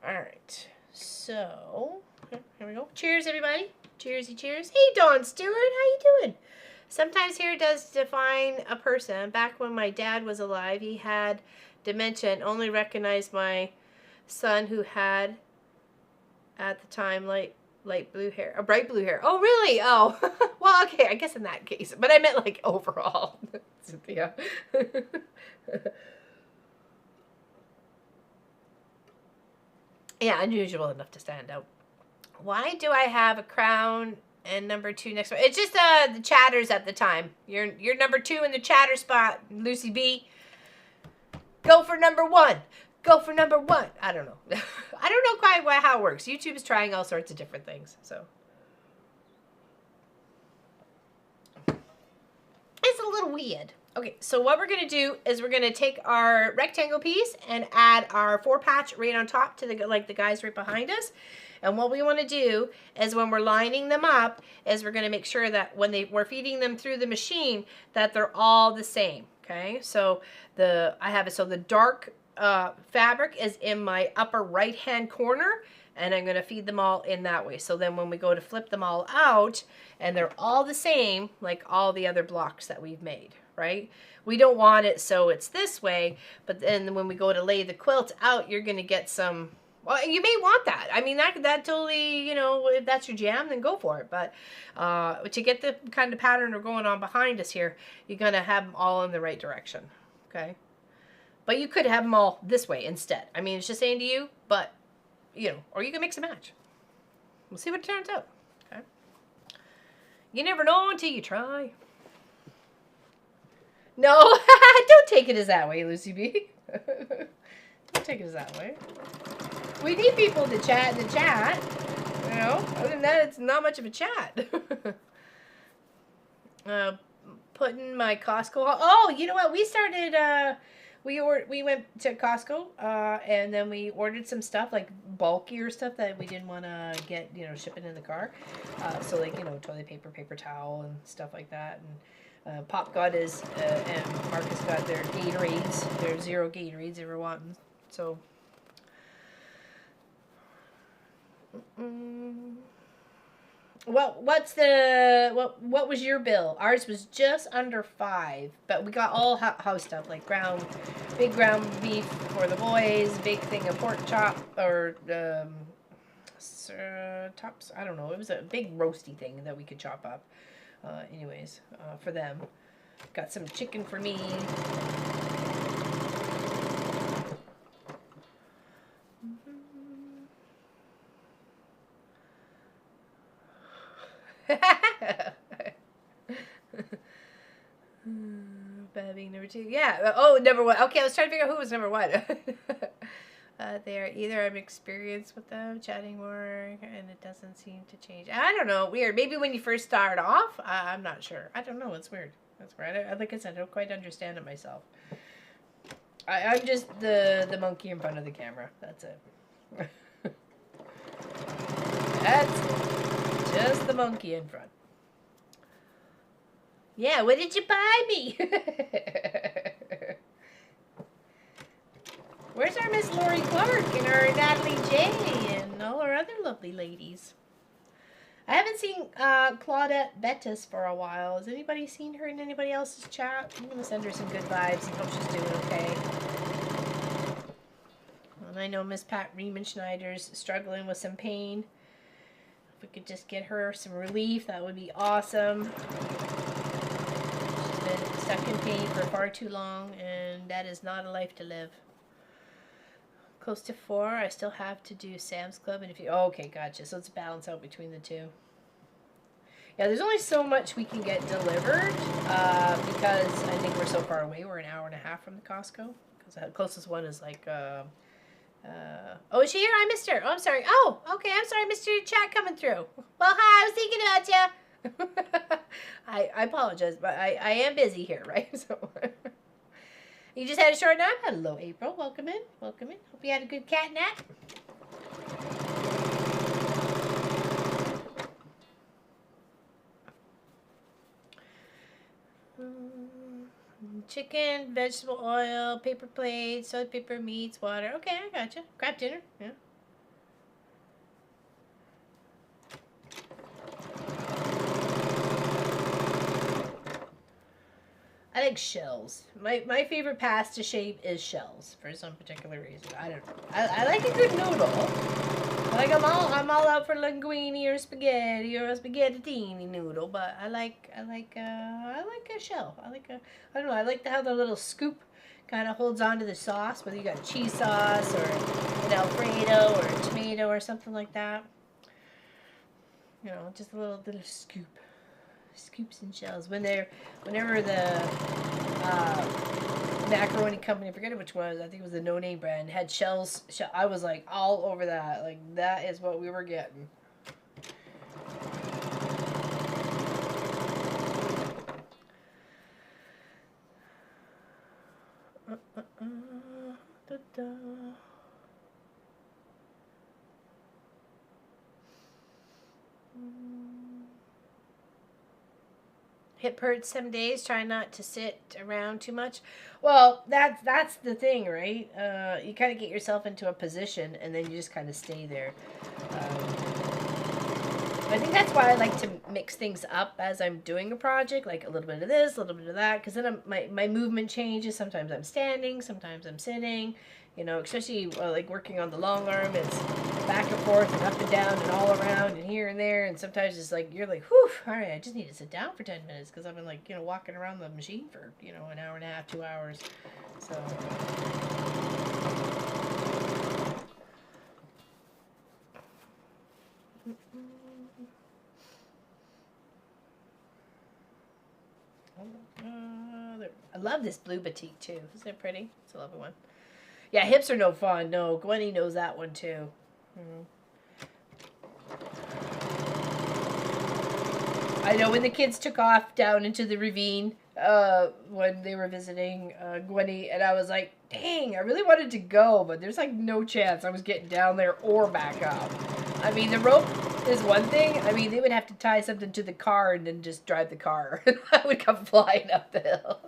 All right. So, here we go. Cheers, everybody. Cheersy cheers. Hey, Dawn Stewart, how you doing? Sometimes hair does define a person. Back when my dad was alive, he had dementia and only recognized my son who had, at the time, light blue hair. Bright blue hair. Oh, really? Oh. Well, okay, I guess in that case. But I meant, like, overall. Cynthia. Yeah, unusual enough to stand out. Why do I have a crown and number 2 next to it? It's just the chatters at the time. You're number 2 in the chatter spot, Lucy B. Go for number 1. Go for number 1. I don't know. I don't know quite how it works. YouTube is trying all sorts of different things. So it's a little weird. Okay, so what we're going to do is we're going to take our rectangle piece and add our 4 patch right on top to the guys right behind us. And what we want to do is when we're lining them up is we're going to make sure that when we're feeding them through the machine that they're all the same. Okay, so the dark fabric is in my upper right hand corner, and I'm going to feed them all in that way. So then when we go to flip them all out and they're all the same like all the other blocks that we've made. Right? We don't want it so it's this way, but then when we go to lay the quilt out, you're going to get some, well, you may want that. I mean, that totally, you know, if that's your jam, then go for it. But to get the kind of pattern we're going on behind us here, you're going to have them all in the right direction. Okay? But you could have them all this way instead. I mean, it's just saying to you, but, you know, or you can mix and match. We'll see what turns out. Okay? You never know until you try. No, don't take it as that way, Lucy B. Don't take it as that way. We need people to chat in the chat. You know, other than that, it's not much of a chat. Putting my Costco. Oh, you know what? We started. We went to Costco, and then we ordered some stuff like bulkier stuff that we didn't want to get, you know, shipping in the car. So like, you know, toilet paper, paper towel, and stuff like that. And Pop got his, and Marcus got their Gatorades, their 0 Gatorades they were wanting. So, well, what was your bill? Ours was just under 5, but we got all house stuff like big ground beef for the boys, big thing of pork chop or tops. I don't know. It was a big roasty thing that we could chop up. Anyways, for them. Got some chicken for me. Being number 2. Yeah. Oh, number 1. Okay, I was trying to figure out who was number 1. They are either I'm experienced with them, chatting more, and it doesn't seem to change. I don't know. Weird. Maybe when you first start off, I'm not sure. I don't know. It's weird. That's weird. Like I said, I don't quite understand it myself. I'm just the monkey in front of the camera. That's it. That's it. Just the monkey in front. Yeah, what did you buy me? Where's our Miss Lori Clark and our Natalie J and all our other lovely ladies? I haven't seen Claudette Bettis for a while. Has anybody seen her in anybody else's chat? I'm going to send her some good vibes and hope she's doing okay. And I know Miss Pat Riemenschneider's struggling with some pain. If we could just get her some relief, that would be awesome. She's been stuck in pain for far too long, and that is not a life to live. Close to 4. I still have to do Sam's Club, and if you okay, gotcha. So it's a balance out between the two. Yeah, there's only so much we can get delivered because I think we're so far away. We're an hour and a half from the Costco because the closest one is like Oh, is she here? I missed her. Oh, I'm sorry. Oh, okay. I'm sorry. I missed your chat coming through. Well, hi. I was thinking about you. I apologize, but I am busy here, right? So you just had a short nap? Hello, April. Welcome in. Welcome in. Hope you had a good cat nap. Chicken, vegetable oil, paper plates, toilet paper, meats, water. Okay, I gotcha. Grab dinner. Yeah. I like shells. My favorite pasta shape is shells for some particular reason. I don't know. I like a good noodle. I'm all out for linguine or spaghetti or a spaghettini noodle, but I like a shell. I don't know. I like how the little scoop kind of holds onto the sauce, whether you got cheese sauce or an Alfredo or a tomato or something like that. You know, just a little scoop. Scoops and shells. Whenever the macaroni company, I forget which one, I think it was the No Name brand, had shells. I was like all over that. Like that is what we were getting. Hip hurts some days. Try not to sit around too much. Well, that's the thing, right? You kind of get yourself into a position, and then you just kind of stay there. I think that's why I like to mix things up as I'm doing a project, like a little bit of this, a little bit of that, because then my movement changes. Sometimes I'm standing, sometimes I'm sitting. You know, especially like working on the long arm, it's back and forth and up and down and all around and here and there. And sometimes it's like you're like, whew, all right, I just need to sit down for 10 minutes because I've been like, walking around the machine for an hour and a half, 2 hours. So. I love this blue batik too. Isn't it pretty? It's a lovely one. Yeah, hips are no fun. No, Gwenny knows that one too. I know when the kids took off down into the ravine when they were visiting Gwenny, and I was like, dang, I really wanted to go, but there's like no chance I was getting down there or back up. I mean, the rope is one thing. I mean, they would have to tie something to the car and then just drive the car. And I would come flying up the hill.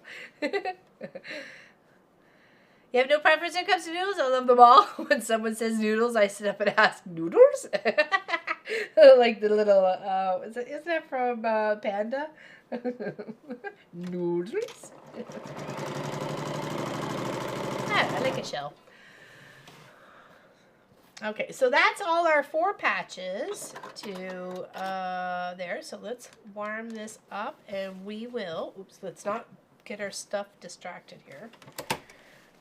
You have no preference when it comes to noodles? I love them all. When someone says noodles, I sit up and ask, noodles? Like the little, isn't that from Panda? Noodles? I like a shell. Okay, so that's all our 4 patches to there. So let's warm this up and we will, let's not get our stuff distracted here.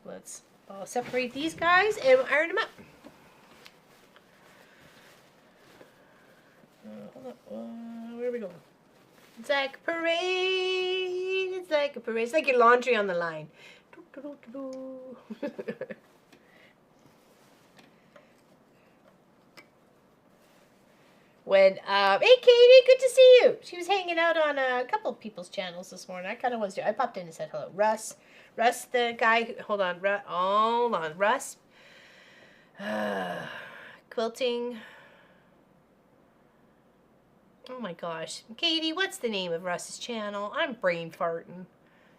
Let's separate these guys and iron them up. Hold on. Where are we going? It's like a parade. It's like a parade. It's like your laundry on the line. When hey Katie, good to see you. She was hanging out on a couple of people's channels this morning. I kind of was too. I popped in and said hello. Russ, the guy who, hold on, Russ. Quilting. Oh my gosh, Katie, what's the name of Russ's channel? I'm brain farting.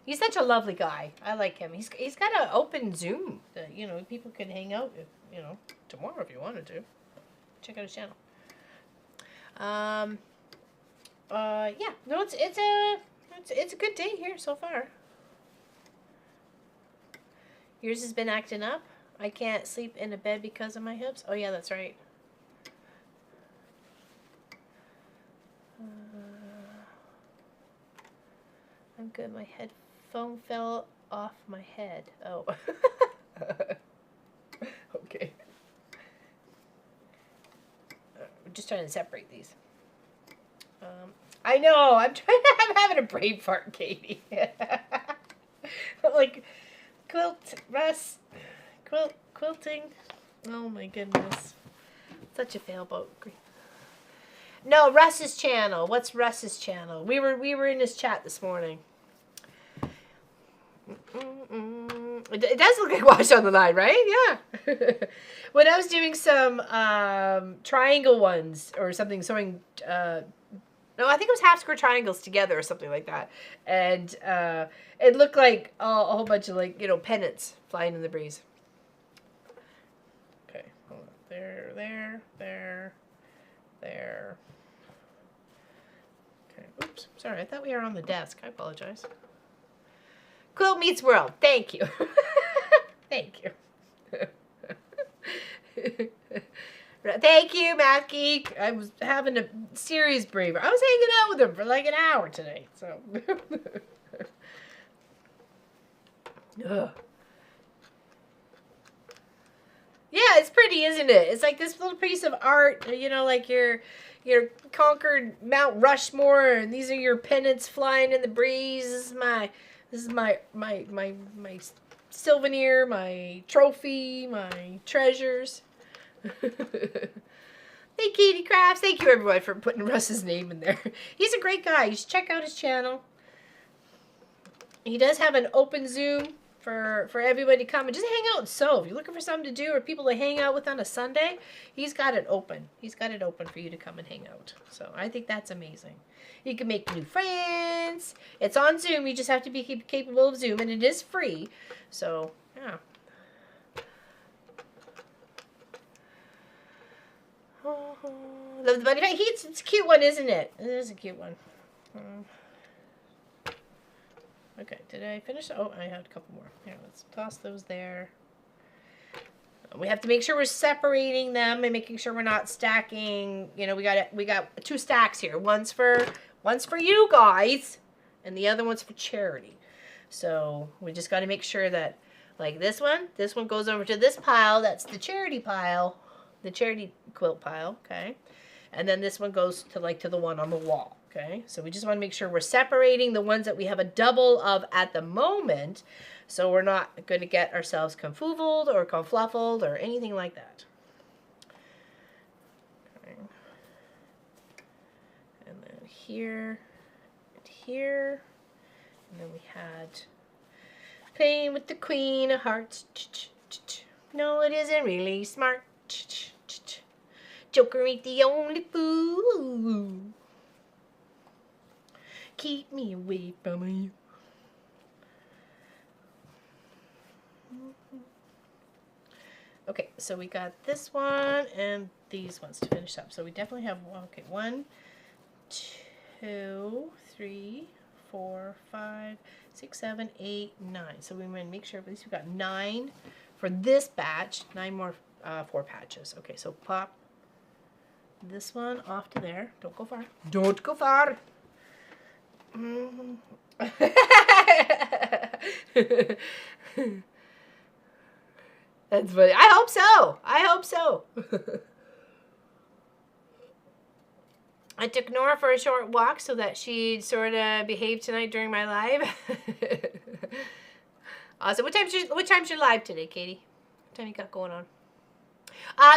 He's such a lovely guy. I like him. He's got an open Zoom that people can hang out if, tomorrow if you wanted to. Check out his channel. Yeah, no, it's a good day here so far. Yours has been acting up. I can't sleep in a bed because of my hips. Oh yeah, that's right. I'm good. My headphone fell off my head. Oh. Okay. I'm just trying to separate these. I know. I'm having a brain fart, Katie. Like Quilting. Oh my goodness. Such a fail boat. No, Russ's channel. What's Russ's channel? We were in his chat this morning. It does look like Wash on the Line, right? Yeah. When I was doing some triangle ones or something, sewing, no, I think it was half square triangles together or something like that. And it looked like a whole bunch of, like, you know, pennants flying in the breeze. Okay, hold on. There. Okay, oops, sorry, I thought we were on the desk. I apologize. Quilt meets world. Thank you. Thank you. Thank you, Math Geek. I was having a serious braver. I was hanging out with him for like an hour today. So. Ugh. Yeah, it's pretty, isn't it? It's like this little piece of art, you know, like your conquered Mount Rushmore, and these are your pennants flying in the breeze. This is my souvenir, my trophy, my treasures. Hey, Katie Crafts. Thank you, everyone, for putting Russ's name in there. He's a great guy. You should check out his channel. He does have an open Zoom for everybody to come and just hang out and sew. If you're looking for something to do or people to hang out with on a Sunday, he's got it open. He's got it open for you to come and hang out. So I think that's amazing. You can make new friends. It's on Zoom. You just have to be capable of Zoom, and it is free. So, yeah. Love the bunny. It's a cute one, isn't it? It is a cute one. Okay, did I finish? Oh, I had a couple more. Here, let's toss those there. We have to make sure we're separating them and making sure we're not stacking. You know, we got 2 stacks here. One's for you guys, and the other one's for charity. So we just got to make sure that, like this one goes over to this pile. That's the charity pile, the charity quilt pile. Okay, and then this one goes to the one on the wall. Okay, so we just want to make sure we're separating the ones that we have a double of at the moment, so we're not going to get ourselves confuzzled or confluffled or anything like that. Okay. And then here, and here, and then we had playing with the Queen of Hearts. No, it isn't really smart. Joker ain't the only fool. Keep me away from you. Okay, so we got this one and these ones to finish up. So we definitely have, okay, 1, 2, 3, 4, 5, 6, 7, 8, 9. So we want to make sure at least we got 9 for this batch. 9 more 4 patches. Okay, so pop this one off to there. Don't go far. Don't go far. That's funny. I hope so. I hope so. I took Nora for a short walk so that she'd sort of behave tonight during my live. Awesome. What time's your live today, Katie? What time you got going on?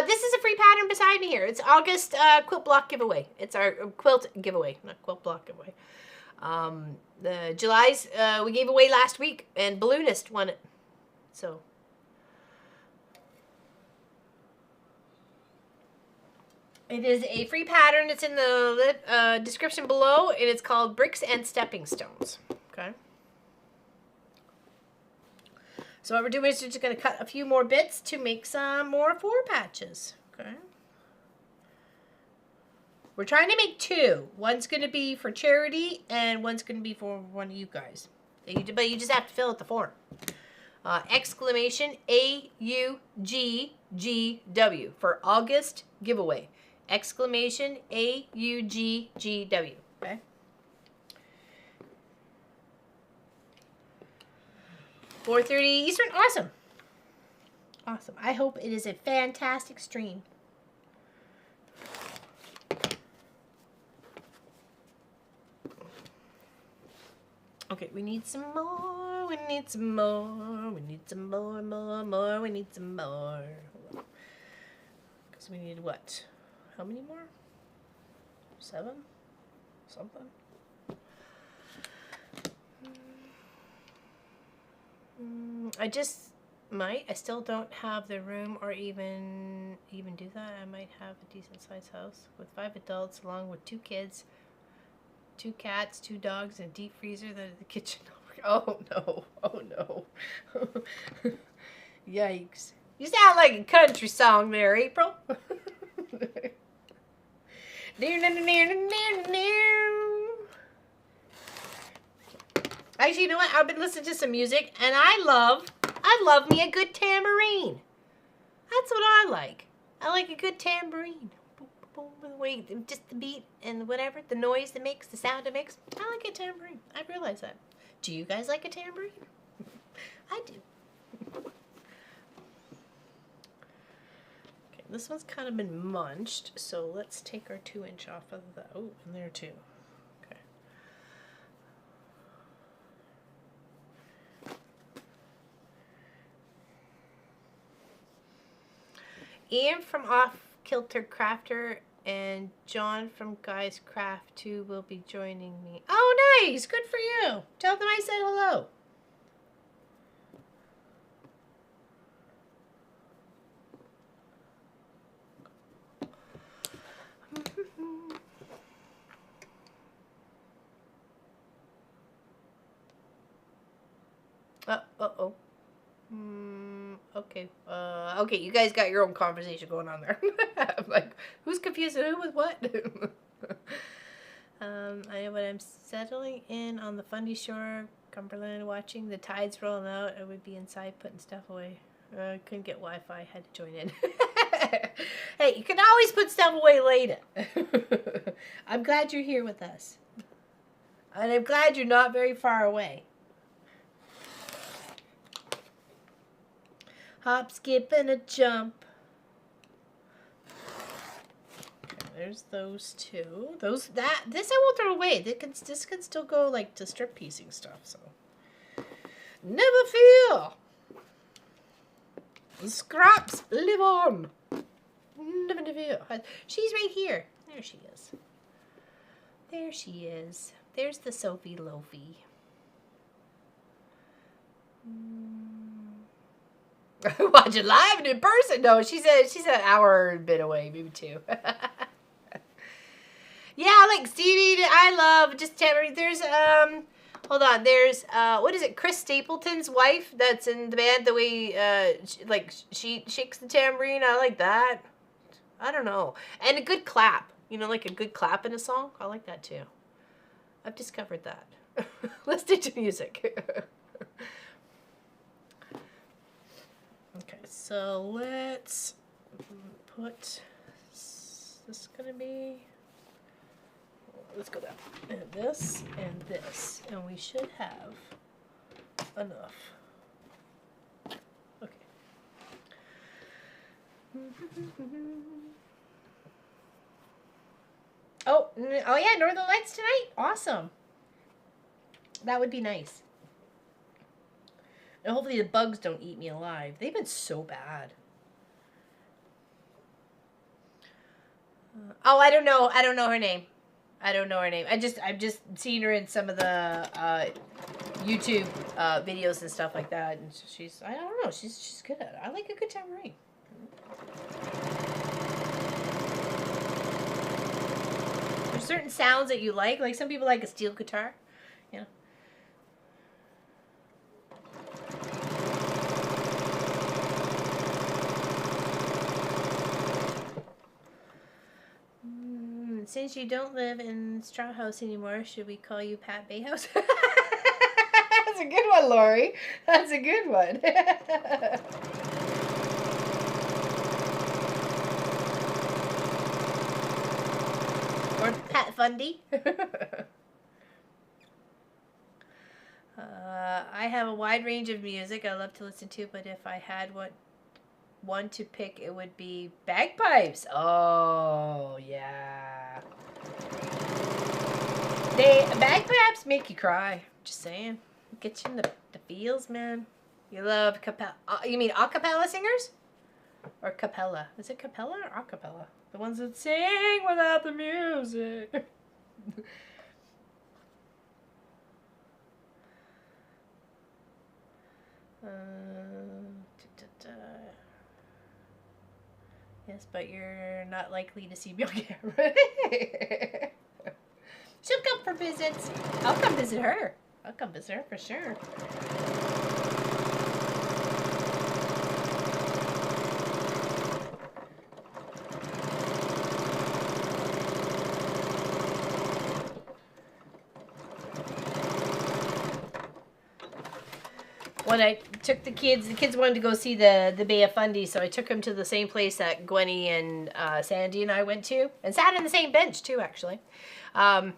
This is a free pattern beside me here. It's August quilt block giveaway. It's our quilt giveaway, not quilt block giveaway. The July's we gave away last week, and Balloonist won it. So it is a free pattern. It's in the description below, and it's called Bricks and Stepping Stones. Okay. So what we're doing is we're just going to cut a few more bits to make some more 4 patches. Okay. We're trying to make 2. One's going to be for charity, and one's going to be for one of you guys. But you just have to fill out the form. Exclamation AUGGW for August giveaway. Exclamation AUGGW. Okay. $4:30 Eastern. Awesome. Awesome. I hope it is a fantastic stream. Okay, we need some more. We need some more. We need some more. We need some more. So we need what? How many more? 7? Something. I just might. I still don't have the room or even do that. I might have a decent sized house with 5 adults along with 2 kids, 2 cats, 2 dogs, and a deep freezer that is the kitchen. Oh no. Oh no. Yikes. You sound like a country song there, April. Actually, you know what? I've been listening to some music, and I love me a good tambourine. That's what I like. I like a good tambourine. Boom, boom, boom, the way, just the beat and whatever, the noise it makes, the sound it makes. I like a tambourine. I realize that. Do you guys like a tambourine? I do. Okay, this one's kind of been munched, so let's take our 2-inch off of the. Oh, and there too. Okay. Ian from Off Kilter Crafter and John from Guys Craft 2 will be joining me. Oh, nice! Good for you. Tell them I said hello. Uh-oh. Okay. Okay, you guys got your own conversation going on there. I'm like, who's confused and who with what? When I'm settling in on the Fundy Shore, Cumberland, watching the tides rolling out, I would be inside putting stuff away. Couldn't get Wi-Fi, had to join in. Hey, you can always put stuff away later. I'm glad you're here with us. And I'm glad you're not very far away. Hop, skip, and a jump. Okay, there's those 2. This I won't throw away. This can still go like to strip piecing stuff. So never fear. The scraps live on. Never fear. She's right here. There she is. There she is. There's the Sophie Loafy. Watch it live and in person. No, she's an hour and a bit away, maybe 2. Yeah, like Stevie, I love just tambourine. There's hold on. There's what is it? Chris Stapleton's wife that's in the band. The way she shakes the tambourine. I like that. I don't know. And a good clap. You know, like a good clap in a song. I like that too. I've discovered that. Let's do music. Okay, so let's put, this gonna be, let's go down, and this, and we should have enough. Okay. Oh yeah, Northern Lights tonight? Awesome. That would be nice. And hopefully the bugs don't eat me alive. They've been so bad. Oh, I don't know her name. I've just seen her in some of the YouTube videos and stuff like that. And I don't know, she's good at it. I like a good tambourine. There's certain sounds that you like. Like some people like a steel guitar. You know. Since you don't live in Straw House anymore, should we call you Pat Bayhouse? That's a good one, Lori. That's a good one. Or Pat Fundy. I have a wide range of music I love to listen to, but if I had one to pick, it would be bagpipes. Oh, yeah. Bagpipes make you cry. Just saying. Get you in the feels, man. You love you mean a cappella singers? Or capella. Is it capella or acapella? The ones that sing without the music. Yes, but you're not likely to see me on camera. She'll come for visits. I'll come visit her. I'll come visit her for sure. When I took the kids wanted to go see the Bay of Fundy, so I took them to the same place that Gwenny and Sandy and I went to, and sat on the same bench too, actually. And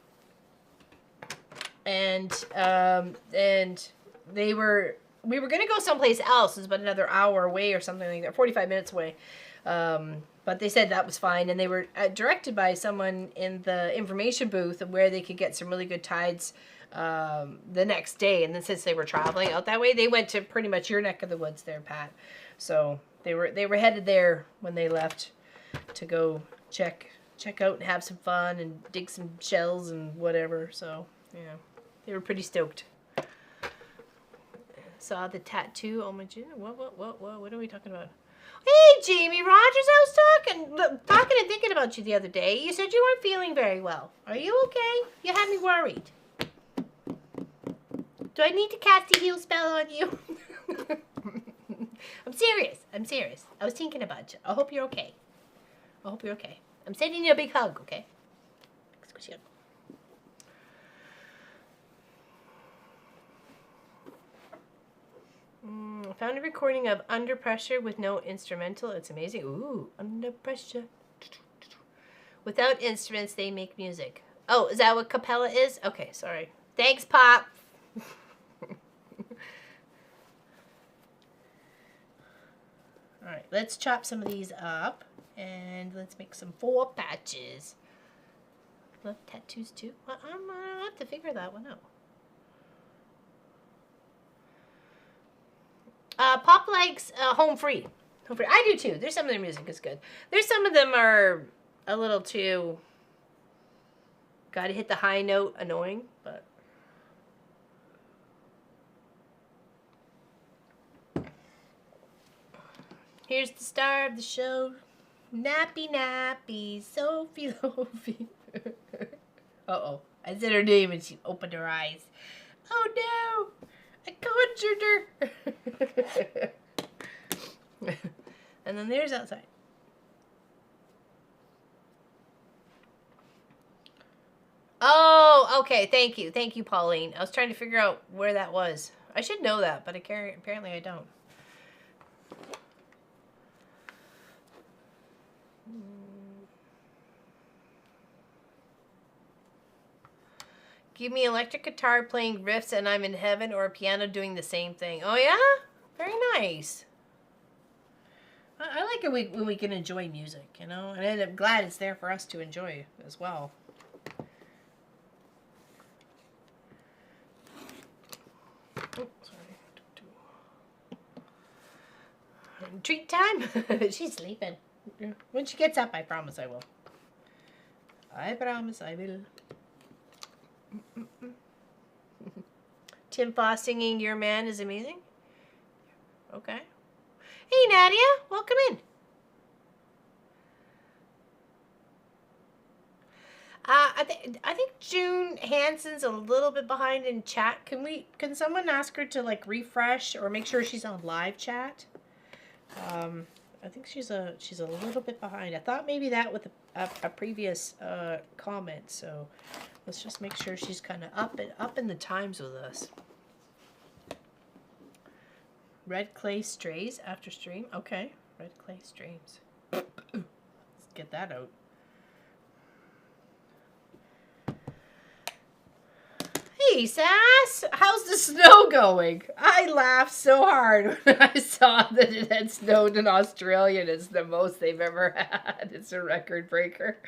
we were gonna go someplace else. It was about another hour away or something like that, 45 minutes away. But they said that was fine, and they were directed by someone in the information booth of where they could get some really good tides the next day. And then since they were traveling out that way, they went to pretty much your neck of the woods there, Pat. So they were headed there when they left to go check out and have some fun and dig some shells and whatever. So yeah, they were pretty stoked. Saw the tattoo. Oh my goodness! What are we talking about? Hey, Jamie Rogers, I was talking and thinking about you the other day. You said you weren't feeling very well. Are you okay? You had me worried. Do I need to cast a heal spell on you? I'm serious. I was thinking about you. I hope you're okay. I'm sending you a big hug, okay? Squishy hug. I found a recording of Under Pressure with no instrumental. It's amazing. Ooh, Under Pressure. Without instruments, they make music. Oh, is that what capella is? Okay, sorry. Thanks, Pop. Alright, let's chop some of these up. And let's make some 4 patches. Love tattoos too. Well, I'm going to have to figure that one out. Pop likes Home Free. I do too. There's some of their music is good. There's some of them are a little too gotta hit the high note annoying, but here's the star of the show. Nappy, Sophie Lophie. Uh-oh. I said her name and she opened her eyes. Oh no! I conjured her! And then there's outside. Oh, okay. Thank you, Pauline. I was trying to figure out where that was. I should know that, but apparently I don't. Give me electric guitar playing riffs and I'm in heaven, or a piano doing the same thing. Oh yeah? Very nice. I like it when we can enjoy music, you know? And I'm glad it's there for us to enjoy as well. Oh, sorry. Treat time? She's sleeping. When she gets up, I promise I will. I promise I will. Tim Foss singing Your Man is amazing. Okay. Hey Nadia, welcome in. I think June Hansen's a little bit behind in chat. Can someone ask her to like refresh or make sure she's on live chat? I think she's a little bit behind. I thought maybe that with a previous comment. So let's just make sure she's kind of up in the times with us. Red clay strays after stream. Okay, red clay streams. Let's get that out. Hey Hey, Sass! How's the snow going? I laughed so hard when I saw that it had snowed in Australia and it's the most they've ever had. It's a record breaker.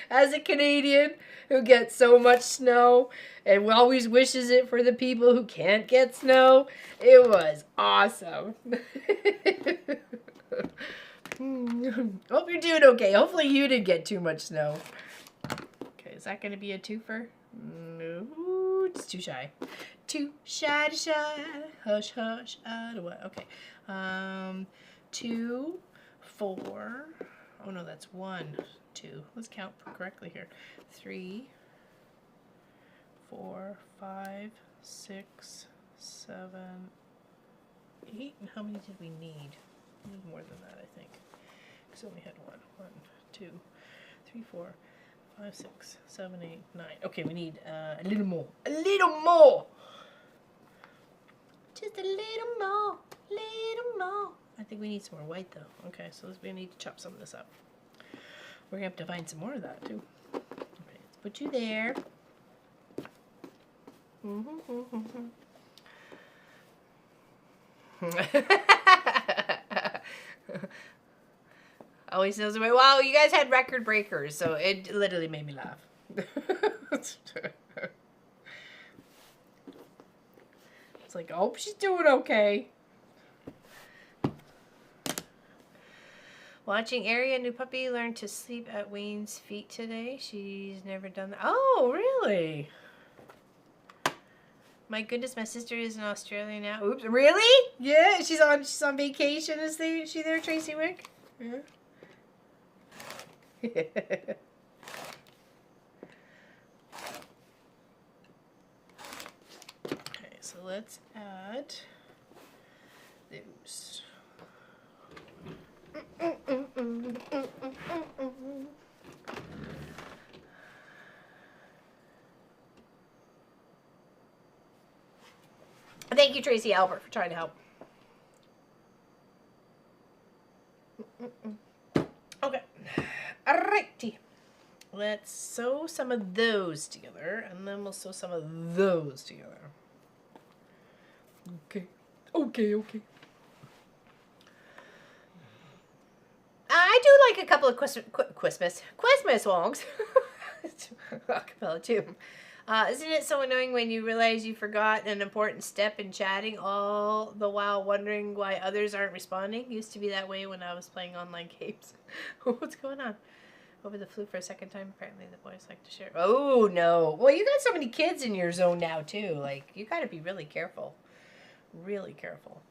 As a Canadian who gets so much snow and always wishes it for the people who can't get snow, it was awesome. Hope you're doing okay. Hopefully you didn't get too much snow. Okay, is that going to be a twofer? No, it's too shy. Too shy to shy. Hush, hush, to what? Okay. 2, 4. Oh no, that's 1, 2. Let's count correctly here. 3, 4, 5, 6, 7, 8. And how many did we need? We need more than that, I think. Because we only had 1. 1, 2, 3, 4, 5, 6, 7, 8, 9. Okay, we need a little more. A little more! Just a little more. Little more. I think we need some more white, though. Okay, so we need to chop some of this up. We're going to have to find some more of that, too. Okay, let's put you there. Always knows the way. Wow, you guys had record breakers, so it literally made me laugh. It's like, oh, she's doing okay. Watching Aria, new puppy, learn to sleep at Wayne's feet today. She's never done that. Oh, really? My goodness, my sister is in Australia now. Oops, really? Yeah, she's on vacation. Is she there, Tracy Wick? Yeah. Okay, so let's add those. Thank you, Tracy Albert, for trying to help. Okay. Alrighty. Let's sew some of those together, and then we'll sew some of those together. Okay. Okay, okay. I do like a couple of Christmas songs. Acapella too. Isn't it so annoying when you realize you forgot an important step in chatting, all the while wondering why others aren't responding? Used to be that way when I was playing online games. What's going on? Over the flu for a second time. Apparently the boys like to share. Oh, no. Well, you got so many kids in your zone now, too. Like, you got to be really careful. Really careful.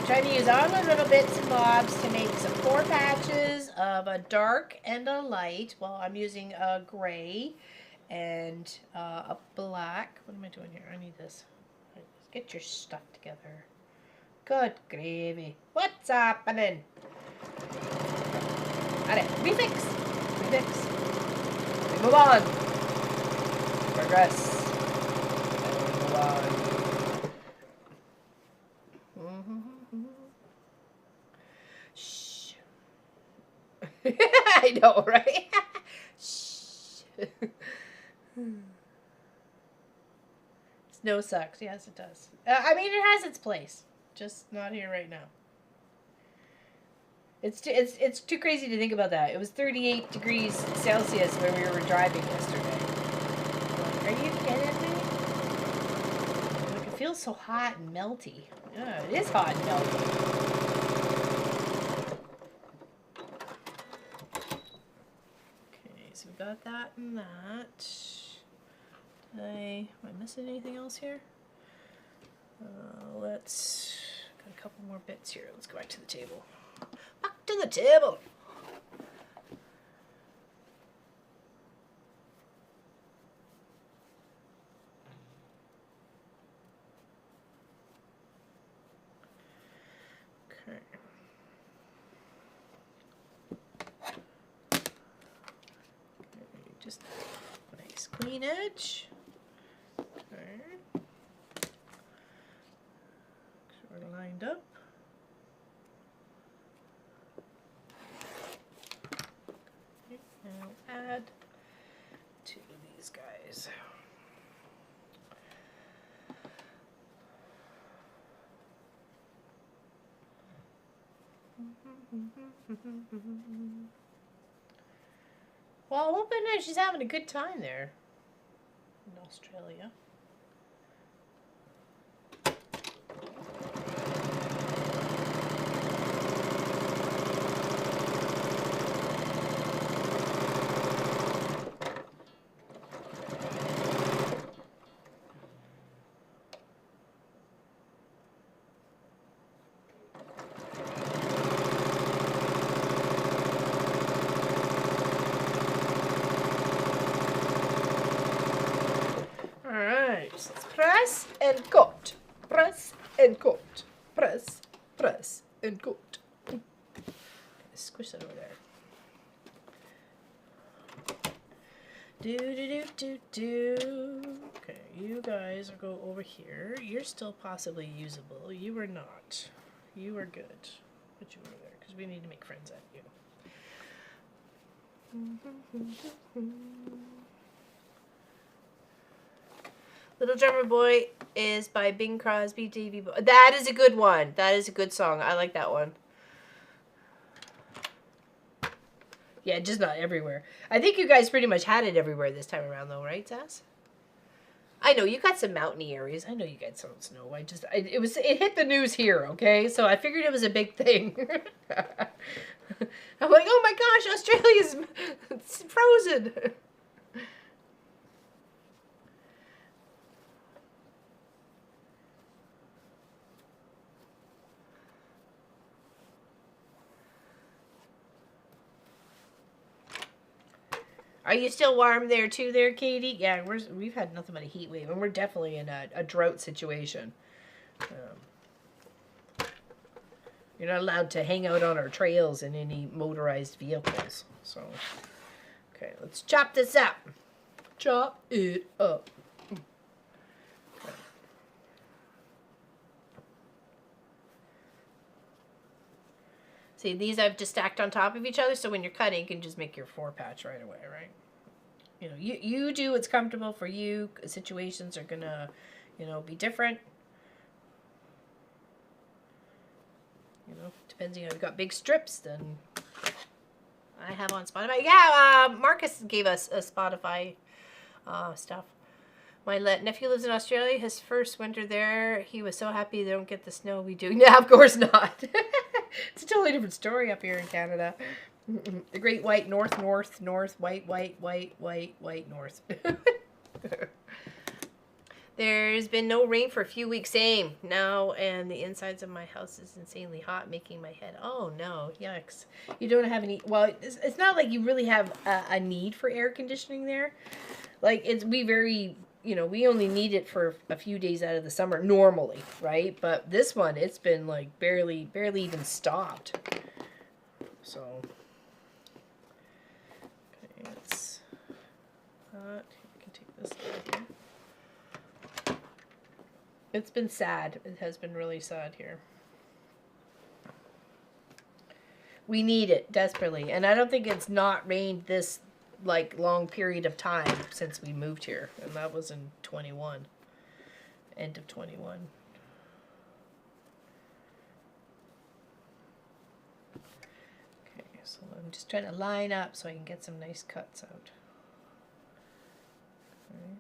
Trying to use all the little bits and bobs to make some 4 patches of a dark and a light. Well, I'm using a gray and a black. What am I doing here? I need this. Get your stuff together. Good gravy. What's happening? Alright, refix. Refix. We move on. Progress. And we move on. Shh. I know, right? Shh. Snow sucks. Yes, it does. I mean, it has its place. Just not here right now. It's too crazy to think about that. It was 38 degrees Celsius when we were driving yesterday. Are you kidding me? Like, it feels so hot and melty. Yeah, it is hot and melty. So we got that and that. Am I missing anything else here? Let's got a couple more bits here. Let's go back to the table. Back to the table. Okay. Just nice clean edge. Okay. guys. Well, I hope she's having a good time there in Australia. Press and cut. Press and cut. Press, press and cut. Squish that over there. Do do do do do. Okay, you guys will go over here. You're still possibly usable. You are not. You are good. Put you over there because we need to make friends at you. Little Drummer Boy is by Bing Crosby, Davy Boy. That is a good one. That is a good song. I like that one. Yeah, just not everywhere. I think you guys pretty much had it everywhere this time around, though, right, Sass? I know you got some mountainy areas. I know you got some snow. It hit the news here, okay? So I figured it was a big thing. I'm like, oh my gosh, Australia's frozen. Are you still warm there too, there, Katie? Yeah, we've had nothing but a heat wave, and we're definitely in a drought situation. You're not allowed to hang out on our trails in any motorized vehicles. So, okay, let's chop this up. Chop it up. Okay. See, these I've just stacked on top of each other, so when you're cutting, you can just make your 4-patch right away, right? You know, you do what's comfortable for you. Situations are gonna, be different. Depending on if you've got big strips, then I have on Spotify. Yeah, Marcus gave us a Spotify stuff. My nephew lives in Australia. His first winter there, he was so happy they don't get the snow we do. Yeah, of course not. It's a totally different story up here in Canada. The great white north, white, north. There's been no rain for a few weeks. Same. Now, and the insides of my house is insanely hot, making my head. Oh, no. Yucks. You don't have any. Well, it's not like you really have a need for air conditioning there. Like, we only need it for a few days out of the summer normally, right? But this one, it's been like barely even stopped. So, okay, it's hot. You can take this out here. It's been sad. It has been really sad here. We need it desperately, and I don't think it's not rained this long period of time since we moved here, and that was in 21, end of 21. Okay, so I'm just trying to line up so I can get some nice cuts out. Okay.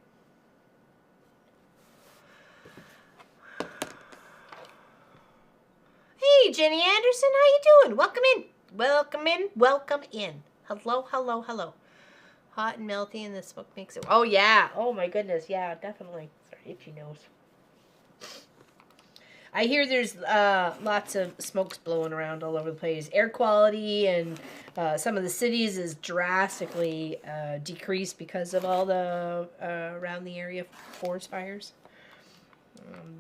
Hey, Jenny Anderson, how you doing? Welcome in. Welcome in. Welcome in. Hello, hello, hello. Hot and melty, and the smoke makes it. Oh, yeah. Oh, my goodness. Yeah, definitely. Sorry, itchy nose. I hear there's lots of smokes blowing around all over the place. Air quality in some of the cities is drastically decreased because of all the around the area forest fires.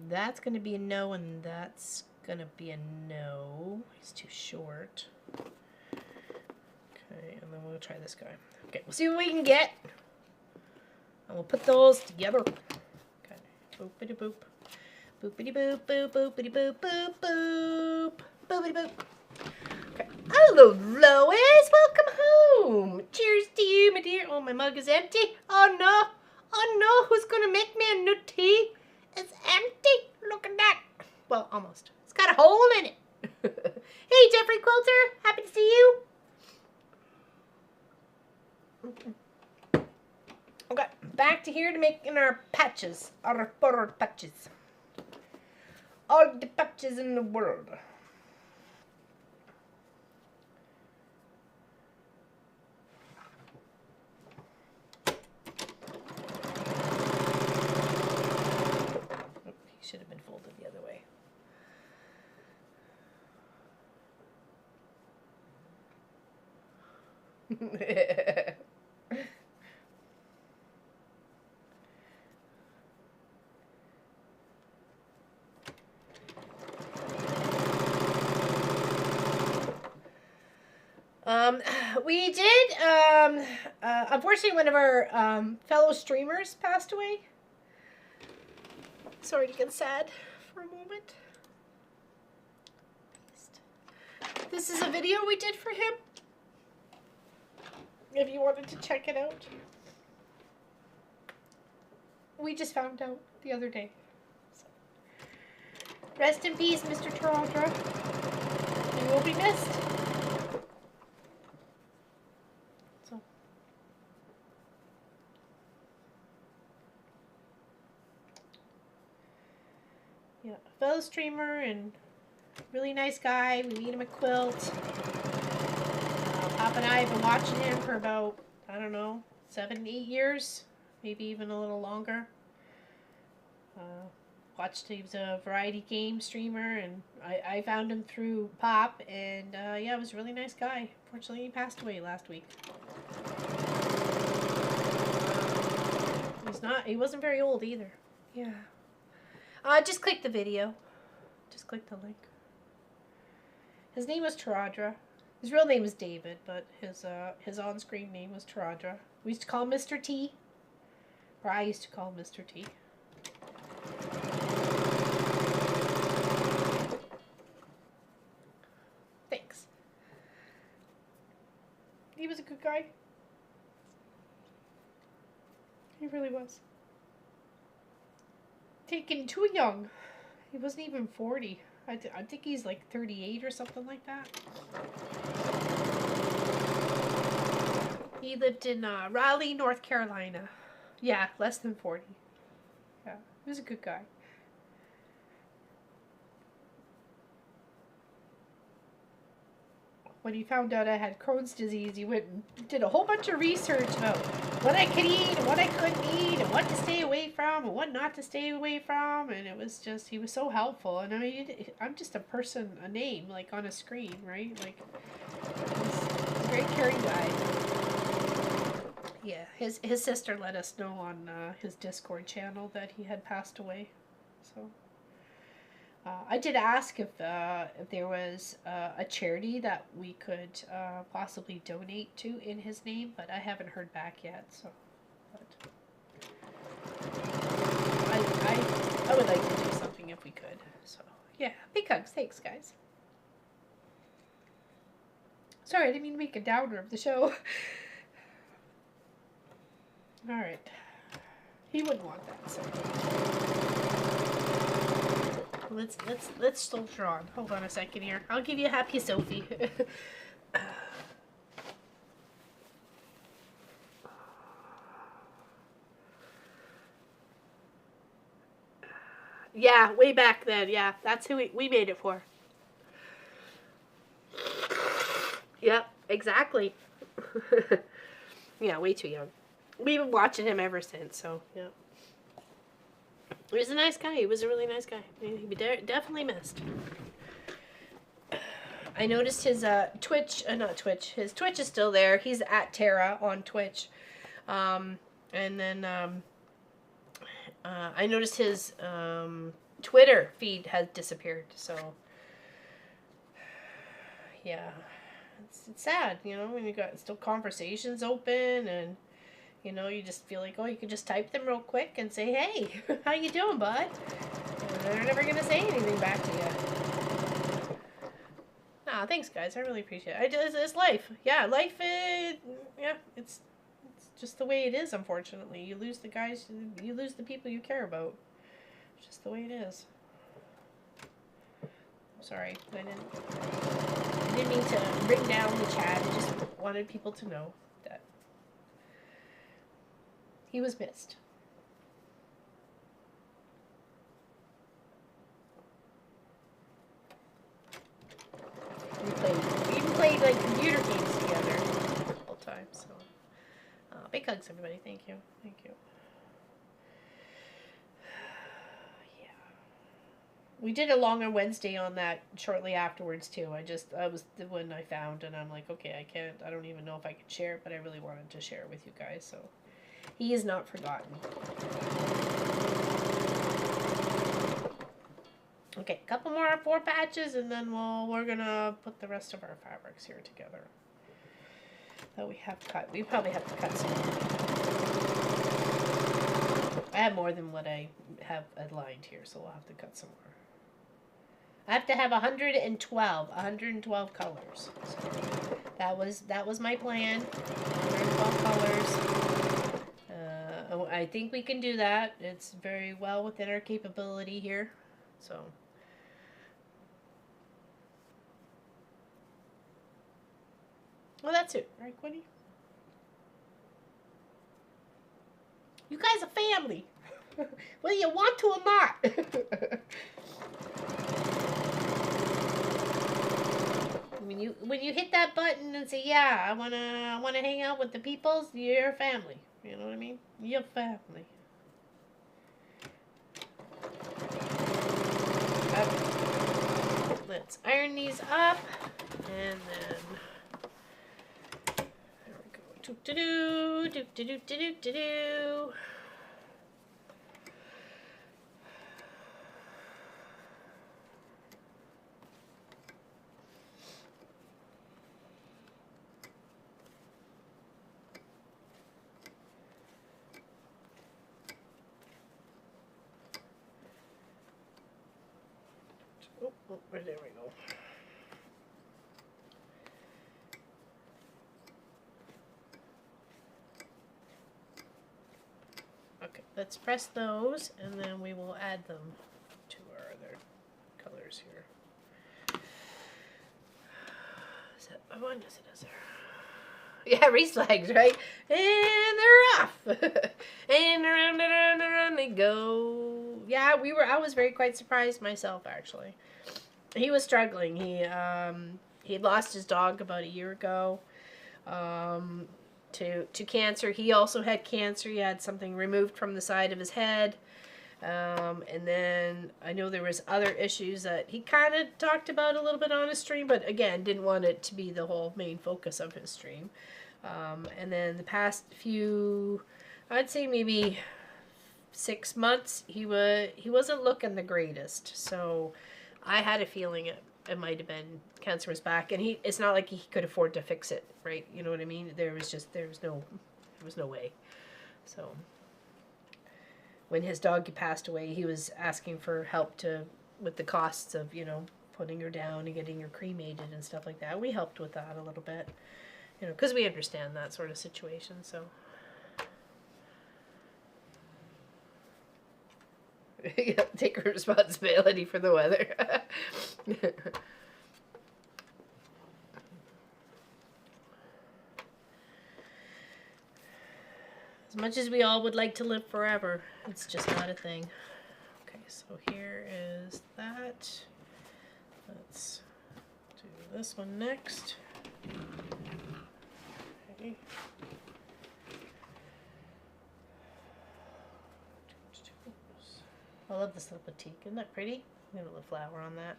That's going to be a no, and that's going to be a no. He's too short. Okay, and then we'll try this guy. Okay, we'll see what we can get. And we'll put those together. Okay. Boopity boop. Boopity boop, boop, boopity boop, boop, boop. Boopity boop. Okay. Hello, Lois. Welcome home. Cheers to you, my dear. Oh, my mug is empty. Oh, no. Oh no, who's gonna make me a new tea? It's empty. Look at that. Well, almost. It's got a hole in it. Hey, Jeffrey Quilter. Happy to see you. Okay, back to here to making our patches. Our borrowed patches. All the patches in the world. Should have been folded the other way. We did, unfortunately one of our fellow streamers passed away. Sorry to get sad for a moment. This is a video we did for him. If you wanted to check it out. We just found out the other day. So. Rest in peace, Mr. Taradra. You will be missed. So. Yeah, fellow streamer and really nice guy. We meet him at Quilt. Pop and I have been watching him for about, I don't know, 7, 8 years. Maybe even a little longer. Watched he was a variety game streamer, and I found him through Pop, and yeah, it was a really nice guy. Fortunately, he passed away last week. He wasn't very old either. Yeah. Just click the video. Just click the link. His name was Taradra. His real name is David, but his on-screen name was Taradra. We used to call him Mr. T. Or I used to call him Mr. T. Thanks. He was a good guy. He really was. Taken too young. He wasn't even 40. I think he's like 38 or something like that. He lived in Raleigh, North Carolina. Yeah, less than 40. Yeah, he was a good guy. When he found out I had Crohn's disease, he went and did a whole bunch of research about what I could eat and what I couldn't eat and what to stay away from and what not to stay away from. And it was just, he was so helpful. And I mean, I'm just a person, a name, like on a screen, right? Like, he's a very caring guy. Yeah, his sister let us know on his Discord channel that he had passed away. So I did ask if there was a charity that we could possibly donate to in his name, but I haven't heard back yet. So, but I would like to do something if we could. So yeah, big hugs, thanks guys. Sorry, I didn't mean to make a downer of the show. All right, he wouldn't want that. So. Let's soldier on. Hold on a second here. I'll give you a happy Sophie. Yeah, way back then. Yeah, that's who we made it for. Yep, exactly. Yeah, way too young. We've been watching him ever since, so, yeah. He was a nice guy. He was a really nice guy. He'd be definitely missed. I noticed his Twitch, not Twitch, his Twitch is still there. He's at Terra on Twitch. And then I noticed his Twitter feed has disappeared. So, yeah. It's sad, you know, when you got still conversations open and... You know, you just feel like, oh, you can just type them real quick and say, hey, how you doing, bud? And they're never going to say anything back to you. Thanks, guys. I really appreciate it. It's life. Yeah, life, yeah, it's just the way it is, unfortunately. You lose the guys, you lose the people you care about. It's just the way it is. Sorry, I didn't mean to bring down the chat. I just wanted people to know that he was missed. We even played like computer games together a couple times. So, big hugs, everybody. Thank you. Thank you. Yeah. We did a longer Wednesday on that shortly afterwards too. I was the one I found, and I'm like, okay, I don't even know if I can share it, but I really wanted to share it with you guys. So, he is not forgotten. Okay, a couple more 4 patches, and then we're gonna put the rest of our fabrics here together that we have cut. We probably have to cut some more. I have more than what I have lined here, so we'll have to cut some more. I have to have 112 colors. So that was my plan. 112 colors. I think we can do that. It's very well within our capability here. So. Well, that's it, right, Quinny? You guys are family, whether you want to or not. when you hit that button and say, "Yeah, I wanna hang out with the peoples," you're family. You know what I mean? You're family. Okay. Let's iron these up, and then. Do-do-do. Oh, there we go. Okay, let's press those, and then we will add them to our other colors here. Is that my one? Yes, it is. Yeah, Reese legs, right? And they're off. And around they go. Yeah, I was very quite surprised myself, actually. He was struggling. He lost his dog about a year ago. To cancer. He also had cancer. He had something removed from the side of his head. And then I know there was other issues that he kind of talked about a little bit on his stream, but again, didn't want it to be the whole main focus of his stream. And then the past few, I'd say maybe 6 months, he wasn't looking the greatest. So I had a feeling it might have been cancer was back, and it's not like he could afford to fix it, right? You know what I mean? There was no way. So when his dog passed away, he was asking for help with the costs of, putting her down and getting her cremated and stuff like that. We helped with that a little bit, because we understand that sort of situation. So take responsibility for the weather. As much as we all would like to live forever, it's just not a thing. Okay, so here is that. Let's do this one next. Okay. I love this little batik. Isn't that pretty? Got a little flower on that.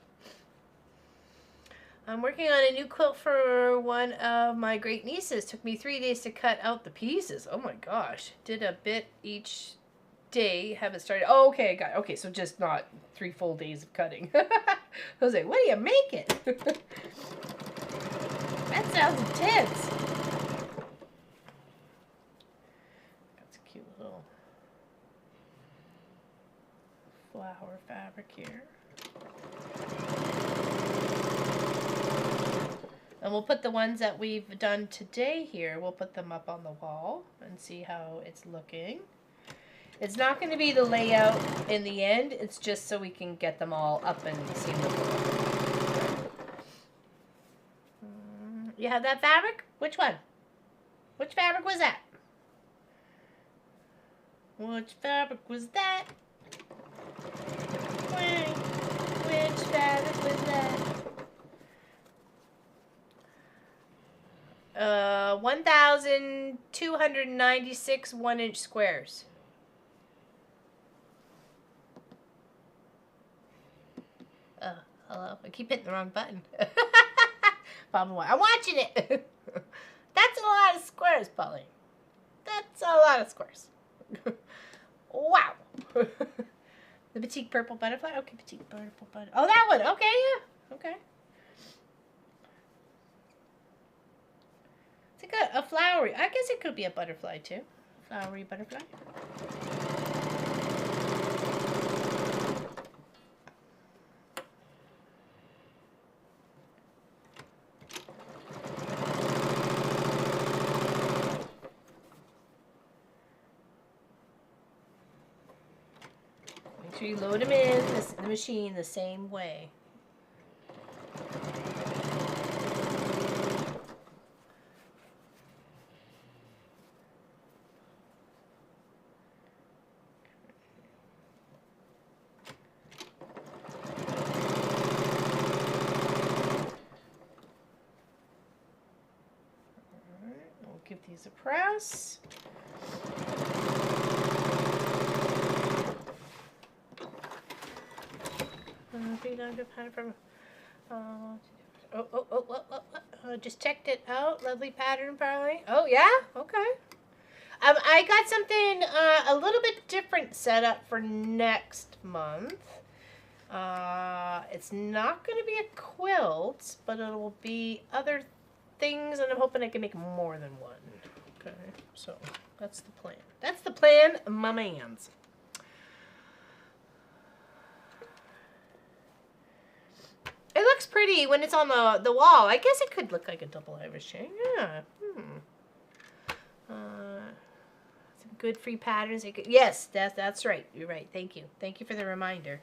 I'm working on a new quilt for one of my great nieces. Took me 3 days to cut out the pieces. Oh my gosh. Did a bit each day. Haven't started. Oh, okay, I got it. Okay, so just not 3 full days of cutting. I was like, what do you make it? That sounds intense. That's a cute little flower fabric here. And we'll put the ones that we've done today here, we'll put them up on the wall and see how it's looking. It's not going to be the layout in the end. It's just so we can get them all up and see what they look like. You have that fabric? Which one? Which fabric was that? Which fabric was that? Which fabric was that? 1,296 1-inch squares. Hello. I keep hitting the wrong button. Probably why. I'm watching it. That's a lot of squares, Polly. That's a lot of squares. Wow. The petite purple butterfly. Okay, petite purple butterfly. Oh, that one. Okay, yeah. Okay. It's like a flowery. I guess it could be a butterfly too. Flowery butterfly. Make sure you load them in the machine the same way. Give these a press. Just checked it out. Lovely pattern, probably. Oh yeah, okay. I got something a little bit different set up for next month. It's not going to be a quilt, but it will be other things, and I'm hoping I can make more than one. Okay, so that's the plan. That's the plan, my mans. It looks pretty when it's on the wall. I guess it could look like a double Irish chain. Yeah. Some good free patterns. Yes, that's right. You're right. Thank you. Thank you for the reminder.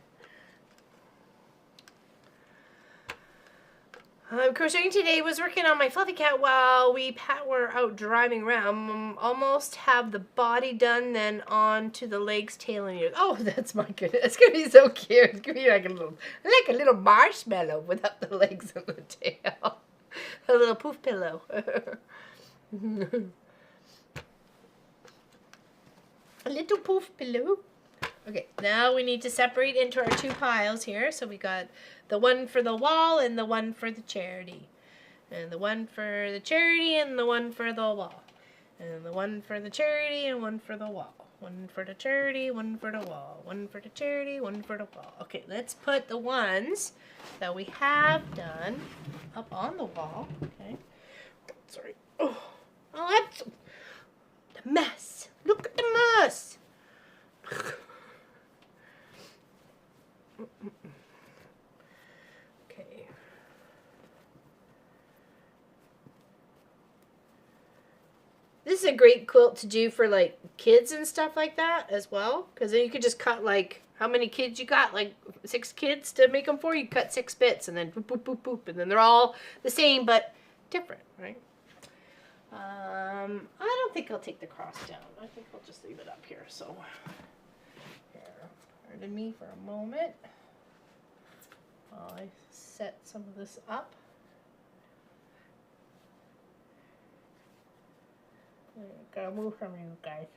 Crocheting today, was working on my fluffy cat while we were out driving around. Almost have the body done, then on to the legs, tail, and ears. Oh, that's my goodness. It's going to be so cute. It's going to be like a little marshmallow without the legs and the tail. A little poof pillow. A little poof pillow. Okay, now we need to separate into our two piles here. So we got the one for the wall and the one for the charity. And the one for the charity and the one for the wall. And the one for the charity and one for the wall. One for the charity, one for the wall. One for the charity, one for the wall. Okay, let's put the ones that we have done up on the wall. Okay. Sorry. Oh, that's the mess. Look at the mess. Okay. This is a great quilt to do for like kids and stuff like that as well, because then you could just cut like how many kids you got, like 6 kids to make them for. You cut 6 bits and then boop boop boop boop, and then they're all the same but different, right? I don't think I'll take the cross down. I think I'll just leave it up here. So here, pardon me for a moment while I set some of this up. Gotta move from you guys.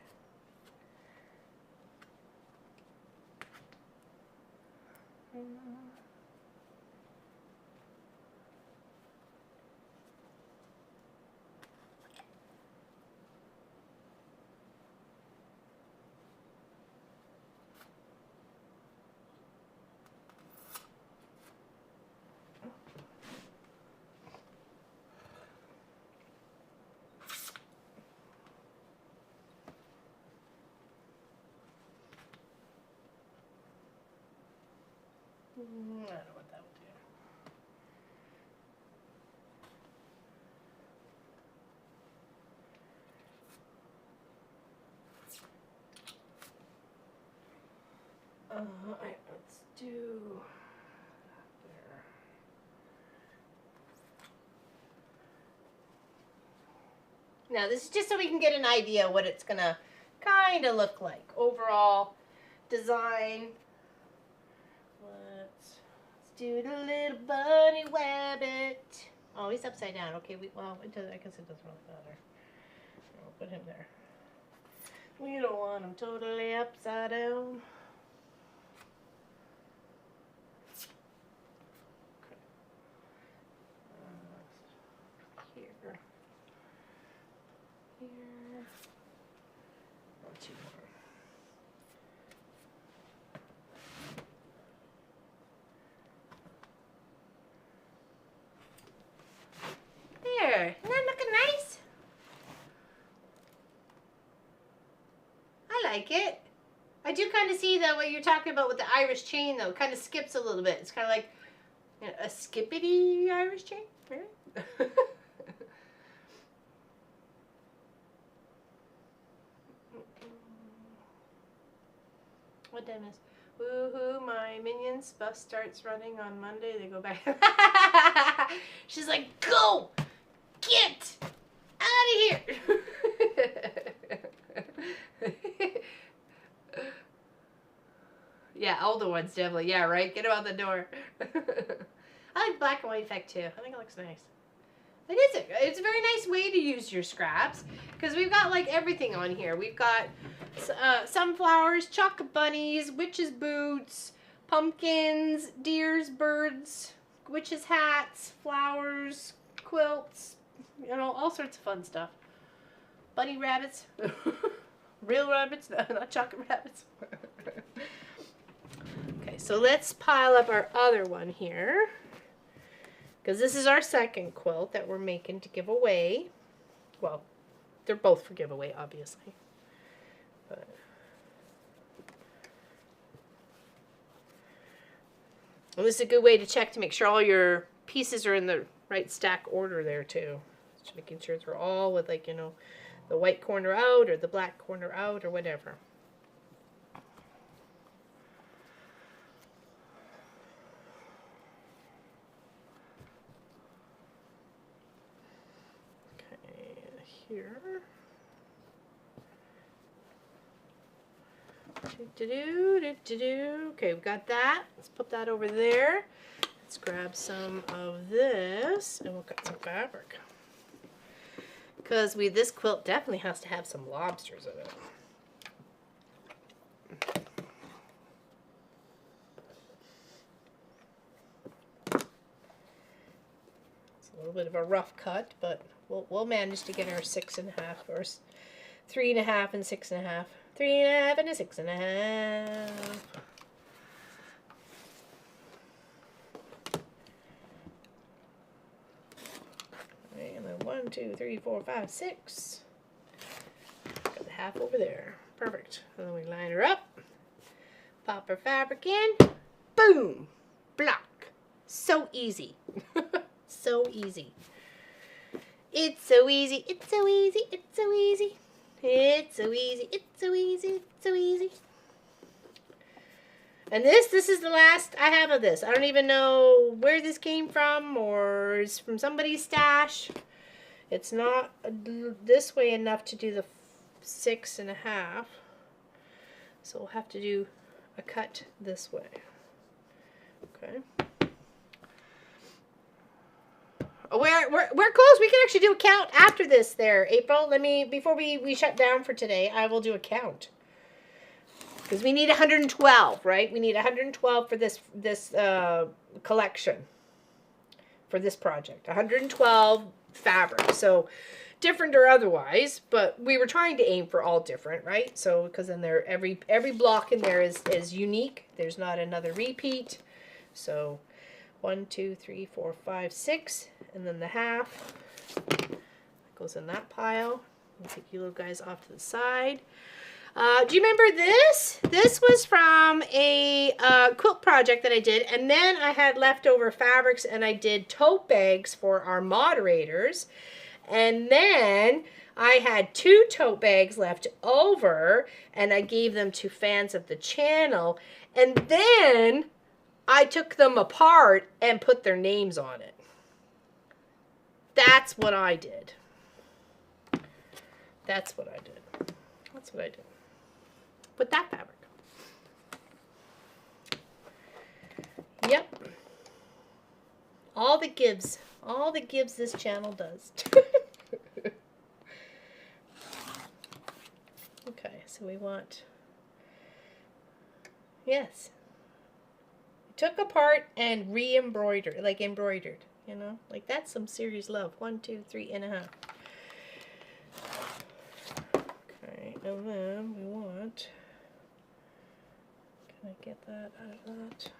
I don't know what that would do. Let's do there. Now this is just so we can get an idea what it's gonna kind of look like. Overall design. Let's do the little bunny rabbit. Oh, he's upside down. Okay, well, it does, I guess it doesn't really matter. I'll put him there. We don't want him totally upside down. Here. Here. Oh, two more. There. Isn't that looking nice? I like it. I do kind of see though what you're talking about with the Irish chain though. It kind of skips a little bit. It's kind of like, you know, a skippity Irish chain. Really? What time is? Woohoo, my minions bus starts running on Monday. They go back. She's like, go! Get out of here! Yeah, older ones definitely. Yeah, right? Get them out the door. I like black and white effect too. I think it looks nice. It is. It's a very nice way to use your scraps because we've got like everything on here. We've got sunflowers, chocolate bunnies, witches' boots, pumpkins, deers, birds, witches' hats, flowers, quilts, you know, all sorts of fun stuff. Bunny rabbits. Real rabbits, not chocolate rabbits. Okay, so let's pile up our other one here. Because this is our second quilt that we're making to give away. Well, they're both for giveaway, obviously. But and this is a good way to check to make sure all your pieces are in the right stack order there, too. Just making sure they're all with, like, you know, the white corner out or the black corner out or whatever. Here. Okay, we've got that. Let's put that over there. Let's grab some of this and we'll cut some fabric. Because this quilt definitely has to have some lobsters in it. It's a little bit of a rough cut, but we'll manage to get our 6.5 or 3.5 and 6.5. 3.5 and a 6.5. And then 1, 2, 3, 4, 5, 6. Got the half over there. Perfect. And then we line her up. Pop our fabric in. Boom. Block. So easy. So easy. It's so easy, it's so easy, it's so easy. It's so easy, it's so easy, it's so easy. And this is the last I have of this. I don't even know where this came from or it's from somebody's stash. It's not this way enough to do the 6.5. So we'll have to do a cut this way. Okay. We're close. We can actually do a count after this there, April. Before we shut down for today, I will do a count. Because we need 112, right? We need 112 for this collection. For this project. 112 fabric. So, different or otherwise, but we were trying to aim for all different, right? So, because then every block in there is unique. There's not another repeat. So, 1, 2, 3, 4, 5, 6, and then the half goes in that pile. I'll take you little guys off to the side. Do you remember this? This was from a quilt project that I did, and then I had leftover fabrics, and I did tote bags for our moderators. And then I had 2 tote bags left over, and I gave them to fans of the channel. And then I took them apart and put their names on it. That's what I did. That's what I did. That's what I did. With that fabric. Yep. All the gives this channel does. Okay, so we want, yes. Took apart and re-embroidered, like embroidered, you know? Like that's some serious love. 1, 2, 3.5. Okay, and then we want, can I get that out of that?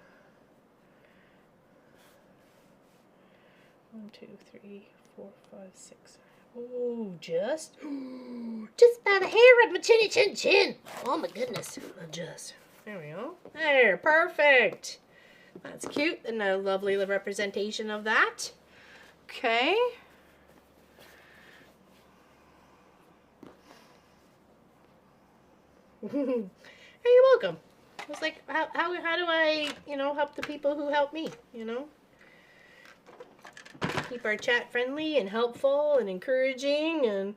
1, 2, 3, 4, 5, 6. Oh, just by the hair of my chinny chin chin. Oh my goodness. Just. There we go. There, perfect. That's cute and a lovely representation of that. Okay. You're welcome. I was like, how do I, you know, help the people who help me, you know? Keep our chat friendly and helpful and encouraging and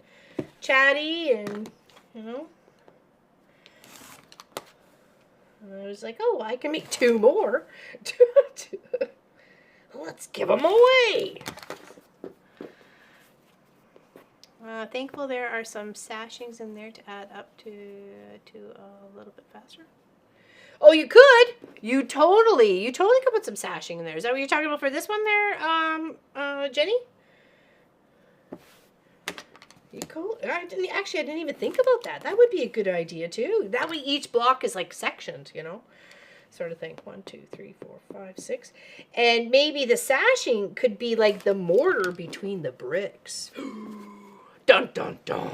chatty and, you know. And I was like, oh, I can make 2 more. Let's give them away. Thankful there are some sashings in there to add up to a little bit faster. Oh, you could. You totally could put some sashing in there. Is that what you're talking about for this one there, Jenny? You cool? I didn't even think about that. That would be a good idea too. That way each block is like sectioned, you know, sort of thing. 1, 2, 3, 4, 5, 6, and maybe the sashing could be like the mortar between the bricks. Dun dun dun.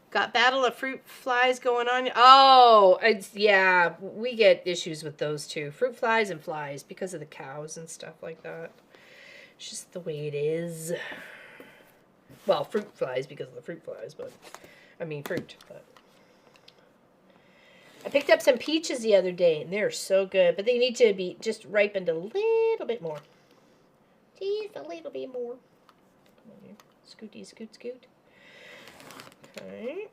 Got battle of fruit flies going on. Oh, yeah, we get issues with those too. Fruit flies and flies because of the cows and stuff like that. It's just the way it is. Well, fruit flies because of the fruit flies, but I mean fruit. But I picked up some peaches the other day, and they're so good, but they need to be just ripened a little bit more. Just a little bit more. Come on here. Scooty, scoot, scoot. Okay.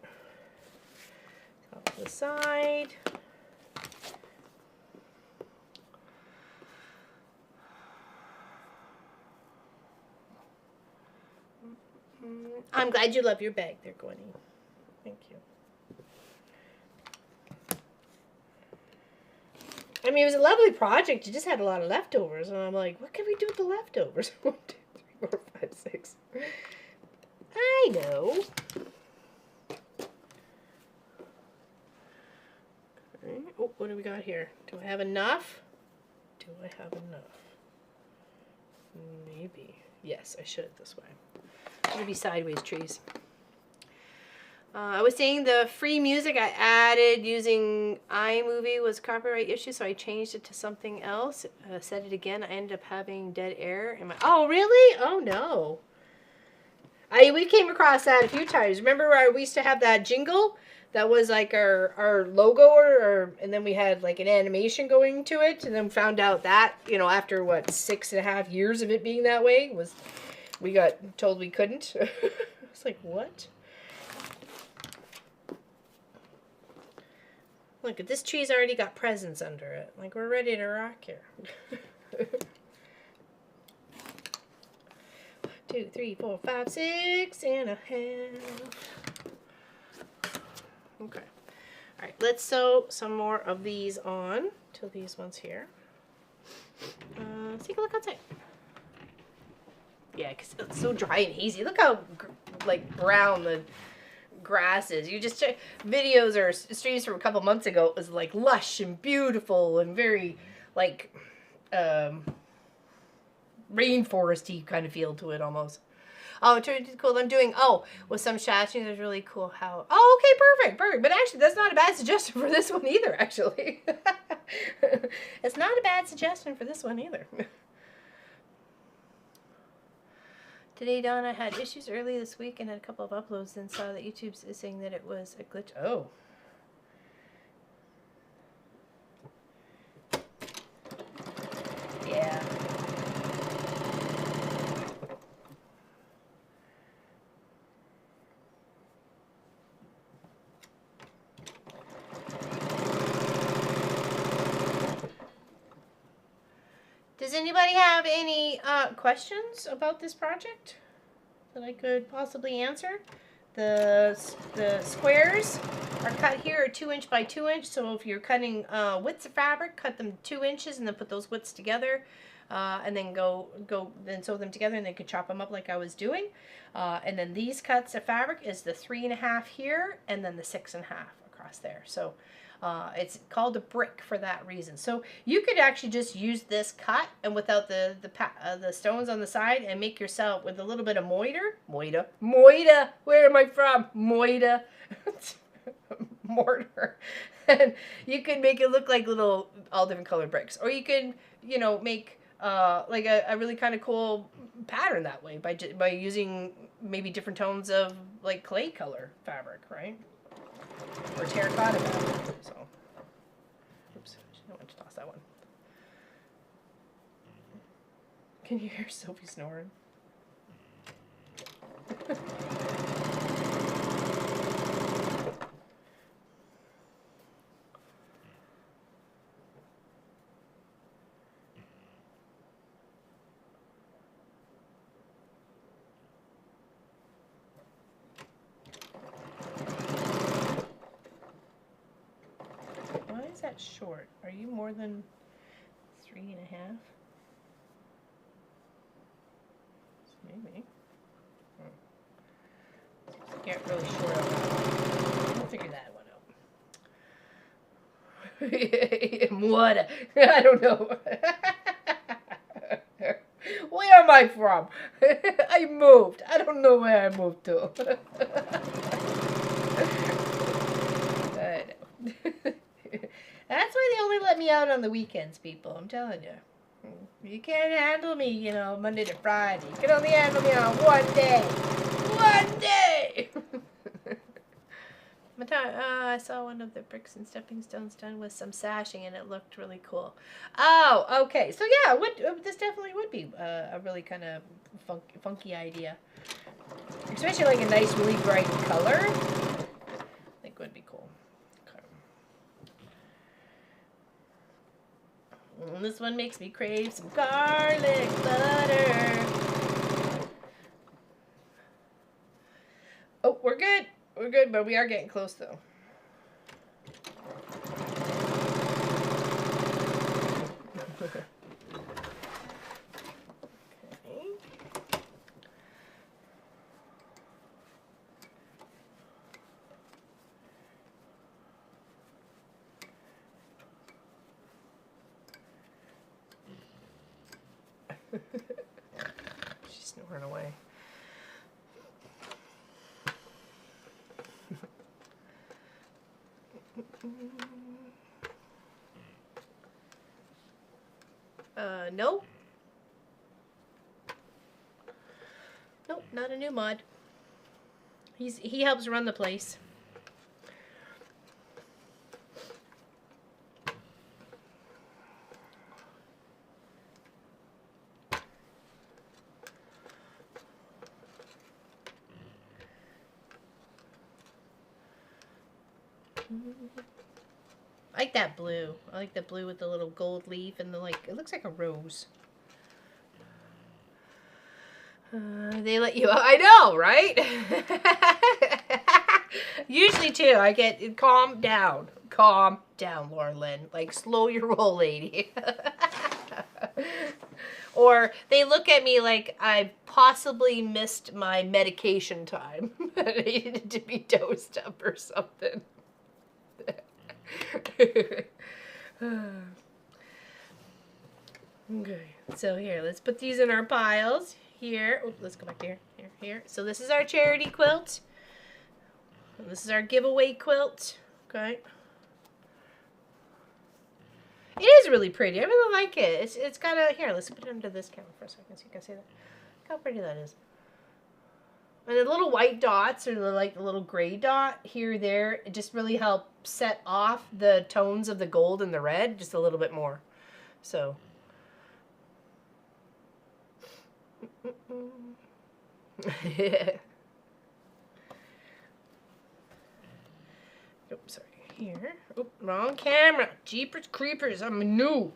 Off to the side. I'm glad you love your bag there, Gwenny. Thank you. I mean, it was a lovely project. You just had a lot of leftovers, and I'm like, what can we do with the leftovers? 1, 2, 3, 4, 5, 6. I know. Okay. Oh, what do we got here? Do I have enough? Do I have enough? Maybe. Yes, I should this way. It'll be sideways trees. I was saying the free music I added using iMovie was copyright issue, so I changed it to something else. Said it again. I ended up having dead air in my. Oh, really? Oh no. We came across that a few times. Remember where we used to have that jingle that was like our logo, and then we had like an animation going to it, and then found out that, you know, after what, 6.5 years of it being that way, we got told we couldn't. It's like, what? Look, this tree's already got presents under it. Like, we're ready to rock here. 2, 3, 4, 5, 6.5. Okay. All right, let's sew some more of these on to these ones here. Let's take a look outside. Yeah, because it's so dry and hazy. Look how, like, brown the grass is. You just check videos or streams from a couple months ago. It was, like, lush and beautiful and very, like, rainforesty kind of feel to it almost. Oh, it's really cool. I'm doing, with some sashing, it's really cool how, okay, perfect. But actually, that's not a bad suggestion for this one either, actually. It's not a bad suggestion for this one either. Today, Donna had issues early this week and had a couple of uploads, and saw that YouTube's is saying that it was a glitch. Oh. Yeah. Does anybody have any questions about this project that I could possibly answer? The squares are cut here are 2 inch by 2 inch. So if you're cutting widths of fabric, cut them 2 inches and then put those widths together, and then then sew them together, and then you could chop them up like I was doing. And then these cuts of fabric is the 3.5 here, and then the 6.5 across there. So it's called a brick for that reason. So you could actually just use this cut and without the stones on the side, and make yourself with a little bit of moida. Where am I from? Moida. Mortar. And you can make it look like little all different colored bricks, or you can, you know, make like a really kind of cool pattern that way by using maybe different tones of like clay color fabric, right? Or terracotta fabric. So, oops, I don't want to toss that one. Can you hear Sophie snoring? Why is that short? Are you more than 3.5? Maybe. Get really short on that one. We'll figure that one out. What? I don't know. Where am I from? I moved. I don't know where I moved to. I know. That's why they only let me out on the weekends, people. I'm telling you. You can't handle me, you know, Monday to Friday. You can only handle me on one day. One day! I saw one of the bricks and stepping stones done with some sashing, and it looked really cool. Oh, okay. So yeah, this definitely would be a really kind of funky idea. Especially like a nice, really bright color. I think would be cool. And this one makes me crave some garlic butter. Oh, we're good. We're good, but we are getting close, though. Okay. She's snoring away. No. Nope, not a new mod. He helps run the place. I like that blue. I like the blue with the little gold leaf and the it looks like a rose. They let you out. I know, right? Usually too, I get calm down, Laura Lynn. Like slow your roll, lady. Or they look at me like I possibly missed my medication time. I needed to be dosed up or something. Okay, so here, let's put these in our piles. Here, oh, let's go back to here. Here. So this is our charity quilt. And this is our giveaway quilt. Okay. It is really pretty. I really like it. It's got a, here, let's put it under this camera for a second so you can see that. Look how pretty that is. And the little white dots, or like the little gray dot here, there, it just really help set off the tones of the gold and the red just a little bit more. So. Oops, sorry. Here. Oop, wrong camera. Jeepers creepers. I'm new.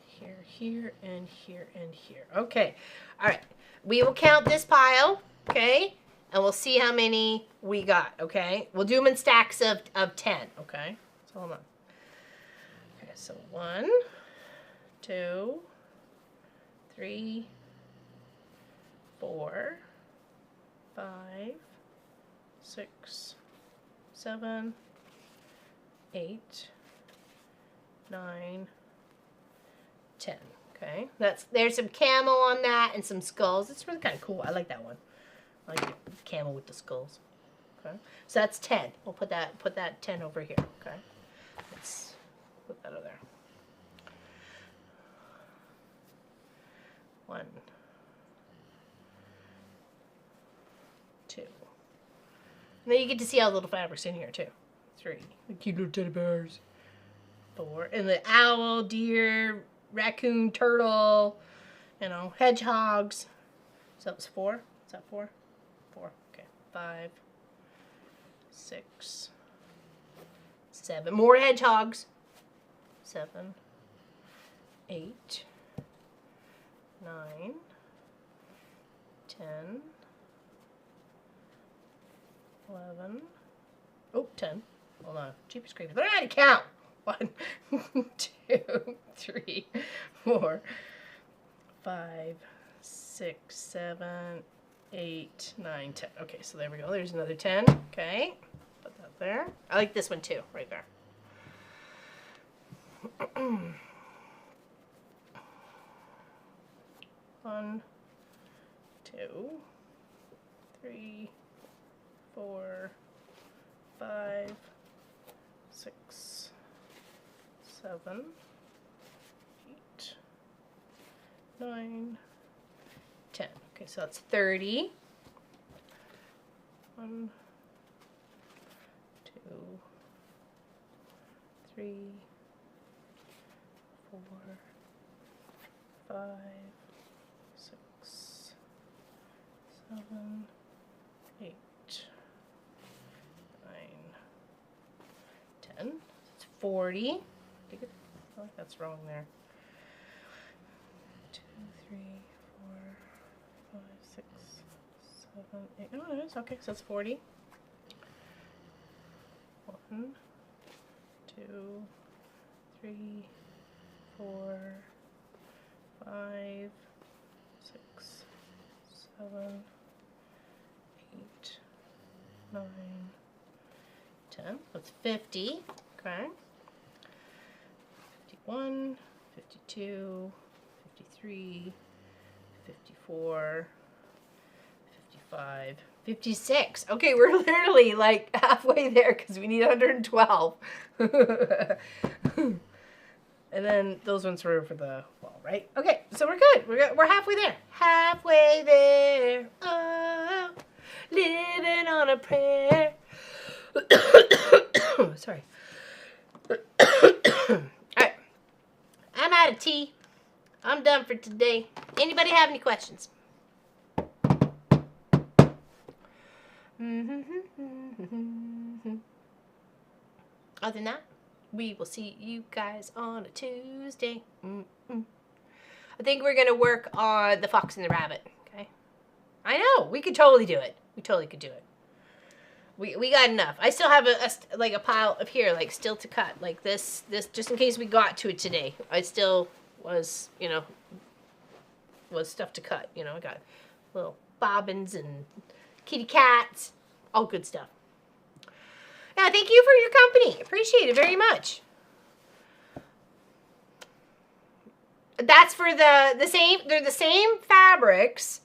Here, here, and here, and here. Okay. All right. We will count this pile, okay? And we'll see how many we got, okay? We'll do them in stacks of 10, okay? So hold on. Okay, so 1, 2, 3, 4, 5, 6, 7, 8, 9, 10. Okay, there's some camel on that and some skulls. It's really kind of cool. I like that one. I like the camel with the skulls. Okay, so that's 10. We'll put that 10 over here. Okay, let's put that over there. 1, 2. And then you get to see all the little fabrics in here too. 3. The cute little teddy bears. 4. And the owl, deer, raccoon, turtle, you know, hedgehogs. So that was 4. Is that 4? 4. Okay. 5, 6, 7. More hedgehogs. 7, 8, 9, 10, 11. Oh, 10. Hold on. Jeepers creepers. Learn how to count. 1, 2, 3, 4, 5, 6, 7, 8, 9, 10. Okay, so there we go. There's another 10. Okay. Put that there. I like this one too, right there. 1, 2, 3, 4, 5, 6, 7, 8, 9, 10. Okay, so that's 30. 1, 2, 3, 4, 5, 6, 7, 8, 9, 10. It's 40. I feel like that's wrong there. 2, 3, 4, 5, 6, 7, 8. Oh, it is. Okay, so that's 40. 1, 2, 3, 4, 5, 6, 7, 8, 9, 10. That's 50. Okay. 51, 52, 53, 54, 55, 56. Okay, we're literally like halfway there because we need 112. And then those ones were for the wall, right? Okay, so we're good. We're halfway there. Halfway there. Oh, living on a prayer. Sorry. All right. I'm out of tea. I'm done for today. Anybody have any questions? Other than that, we will see you guys on a Tuesday. I think we're going to work on the fox and the rabbit, okay? I know. We could totally do it. We totally could do it. We got enough. I still have a pile of here, like, still to cut. Like, this, just in case we got to it today. I still was, you know, was stuff to cut. You know, I got little bobbins and kitty cats. All good stuff. Yeah, thank you for your company. Appreciate it very much. That's for the same, they're the same fabrics.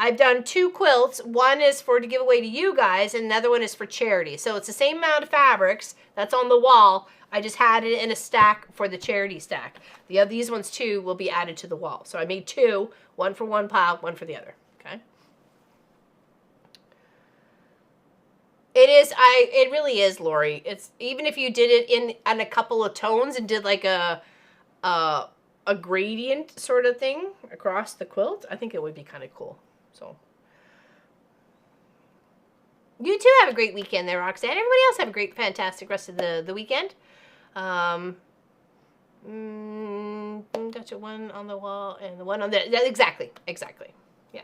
I've done 2 quilts. One is to give away to you guys, and another one is for charity. So it's the same amount of fabrics that's on the wall. I just had it in a stack for the charity stack. These ones too will be added to the wall. So I made 2, one for one pile, one for the other. Okay. It is. It really is, Lori. It's even if you did it in a couple of tones and did like a gradient sort of thing across the quilt, I think it would be kind of cool. So. You too have a great weekend there, Roxanne. Everybody else have a great, fantastic rest of the weekend. Got your one on the wall and the one on the... Exactly. Yeah.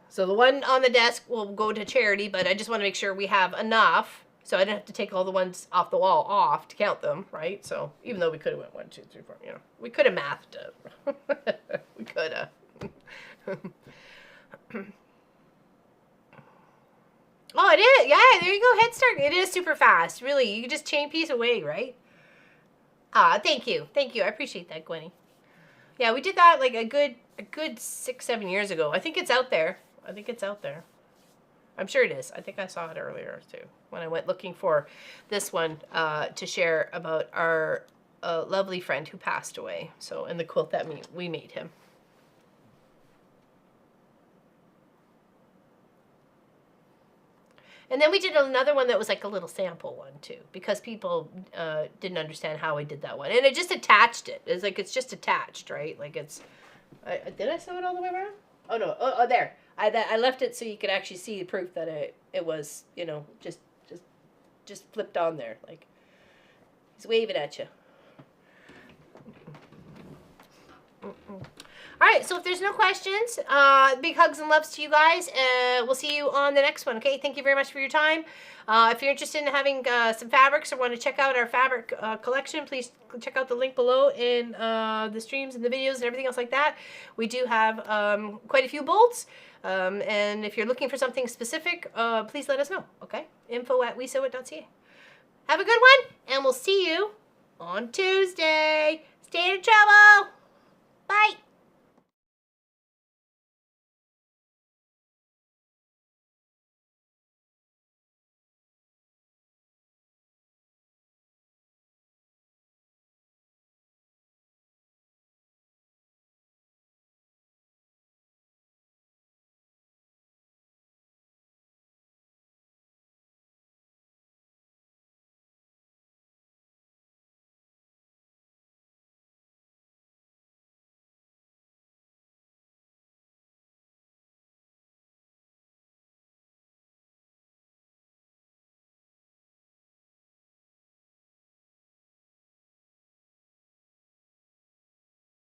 So the one on the desk will go to charity, but I just want to make sure we have enough so I don't have to take all the ones off the wall off to count them, right? So even though we could have went 1, 2, 3, 4, you know, we could have mathed it. We could have. Oh, it is. Yeah, there you go. Head Start. It is super fast. Really, you can just chain piece away, right? Ah, thank you. I appreciate that, Gwenny. Yeah, we did that like a good 6, 7 years ago. I think it's out there. I'm sure it is. I think I saw it earlier too when I went looking for this one to share about our lovely friend who passed away. So, and the quilt that we made him. And then we did another one that was like a little sample one too, because people didn't understand how I did that one. And it just attached it. It's like, it's just attached, right? Like it's, did I sew it all the way around? Oh no, oh there. I left it so you could actually see the proof that it was, you know, just flipped on there. Like, he's waving at you. All right, so if there's no questions, big hugs and loves to you guys. We'll see you on the next one, okay? Thank you very much for your time. If you're interested in having some fabrics or want to check out our fabric collection, please check out the link below in the streams and the videos and everything else like that. We do have quite a few bolts. And if you're looking for something specific, please let us know, okay? info@wesewit.ca. Have a good one, and we'll see you on Tuesday. Stay out of trouble.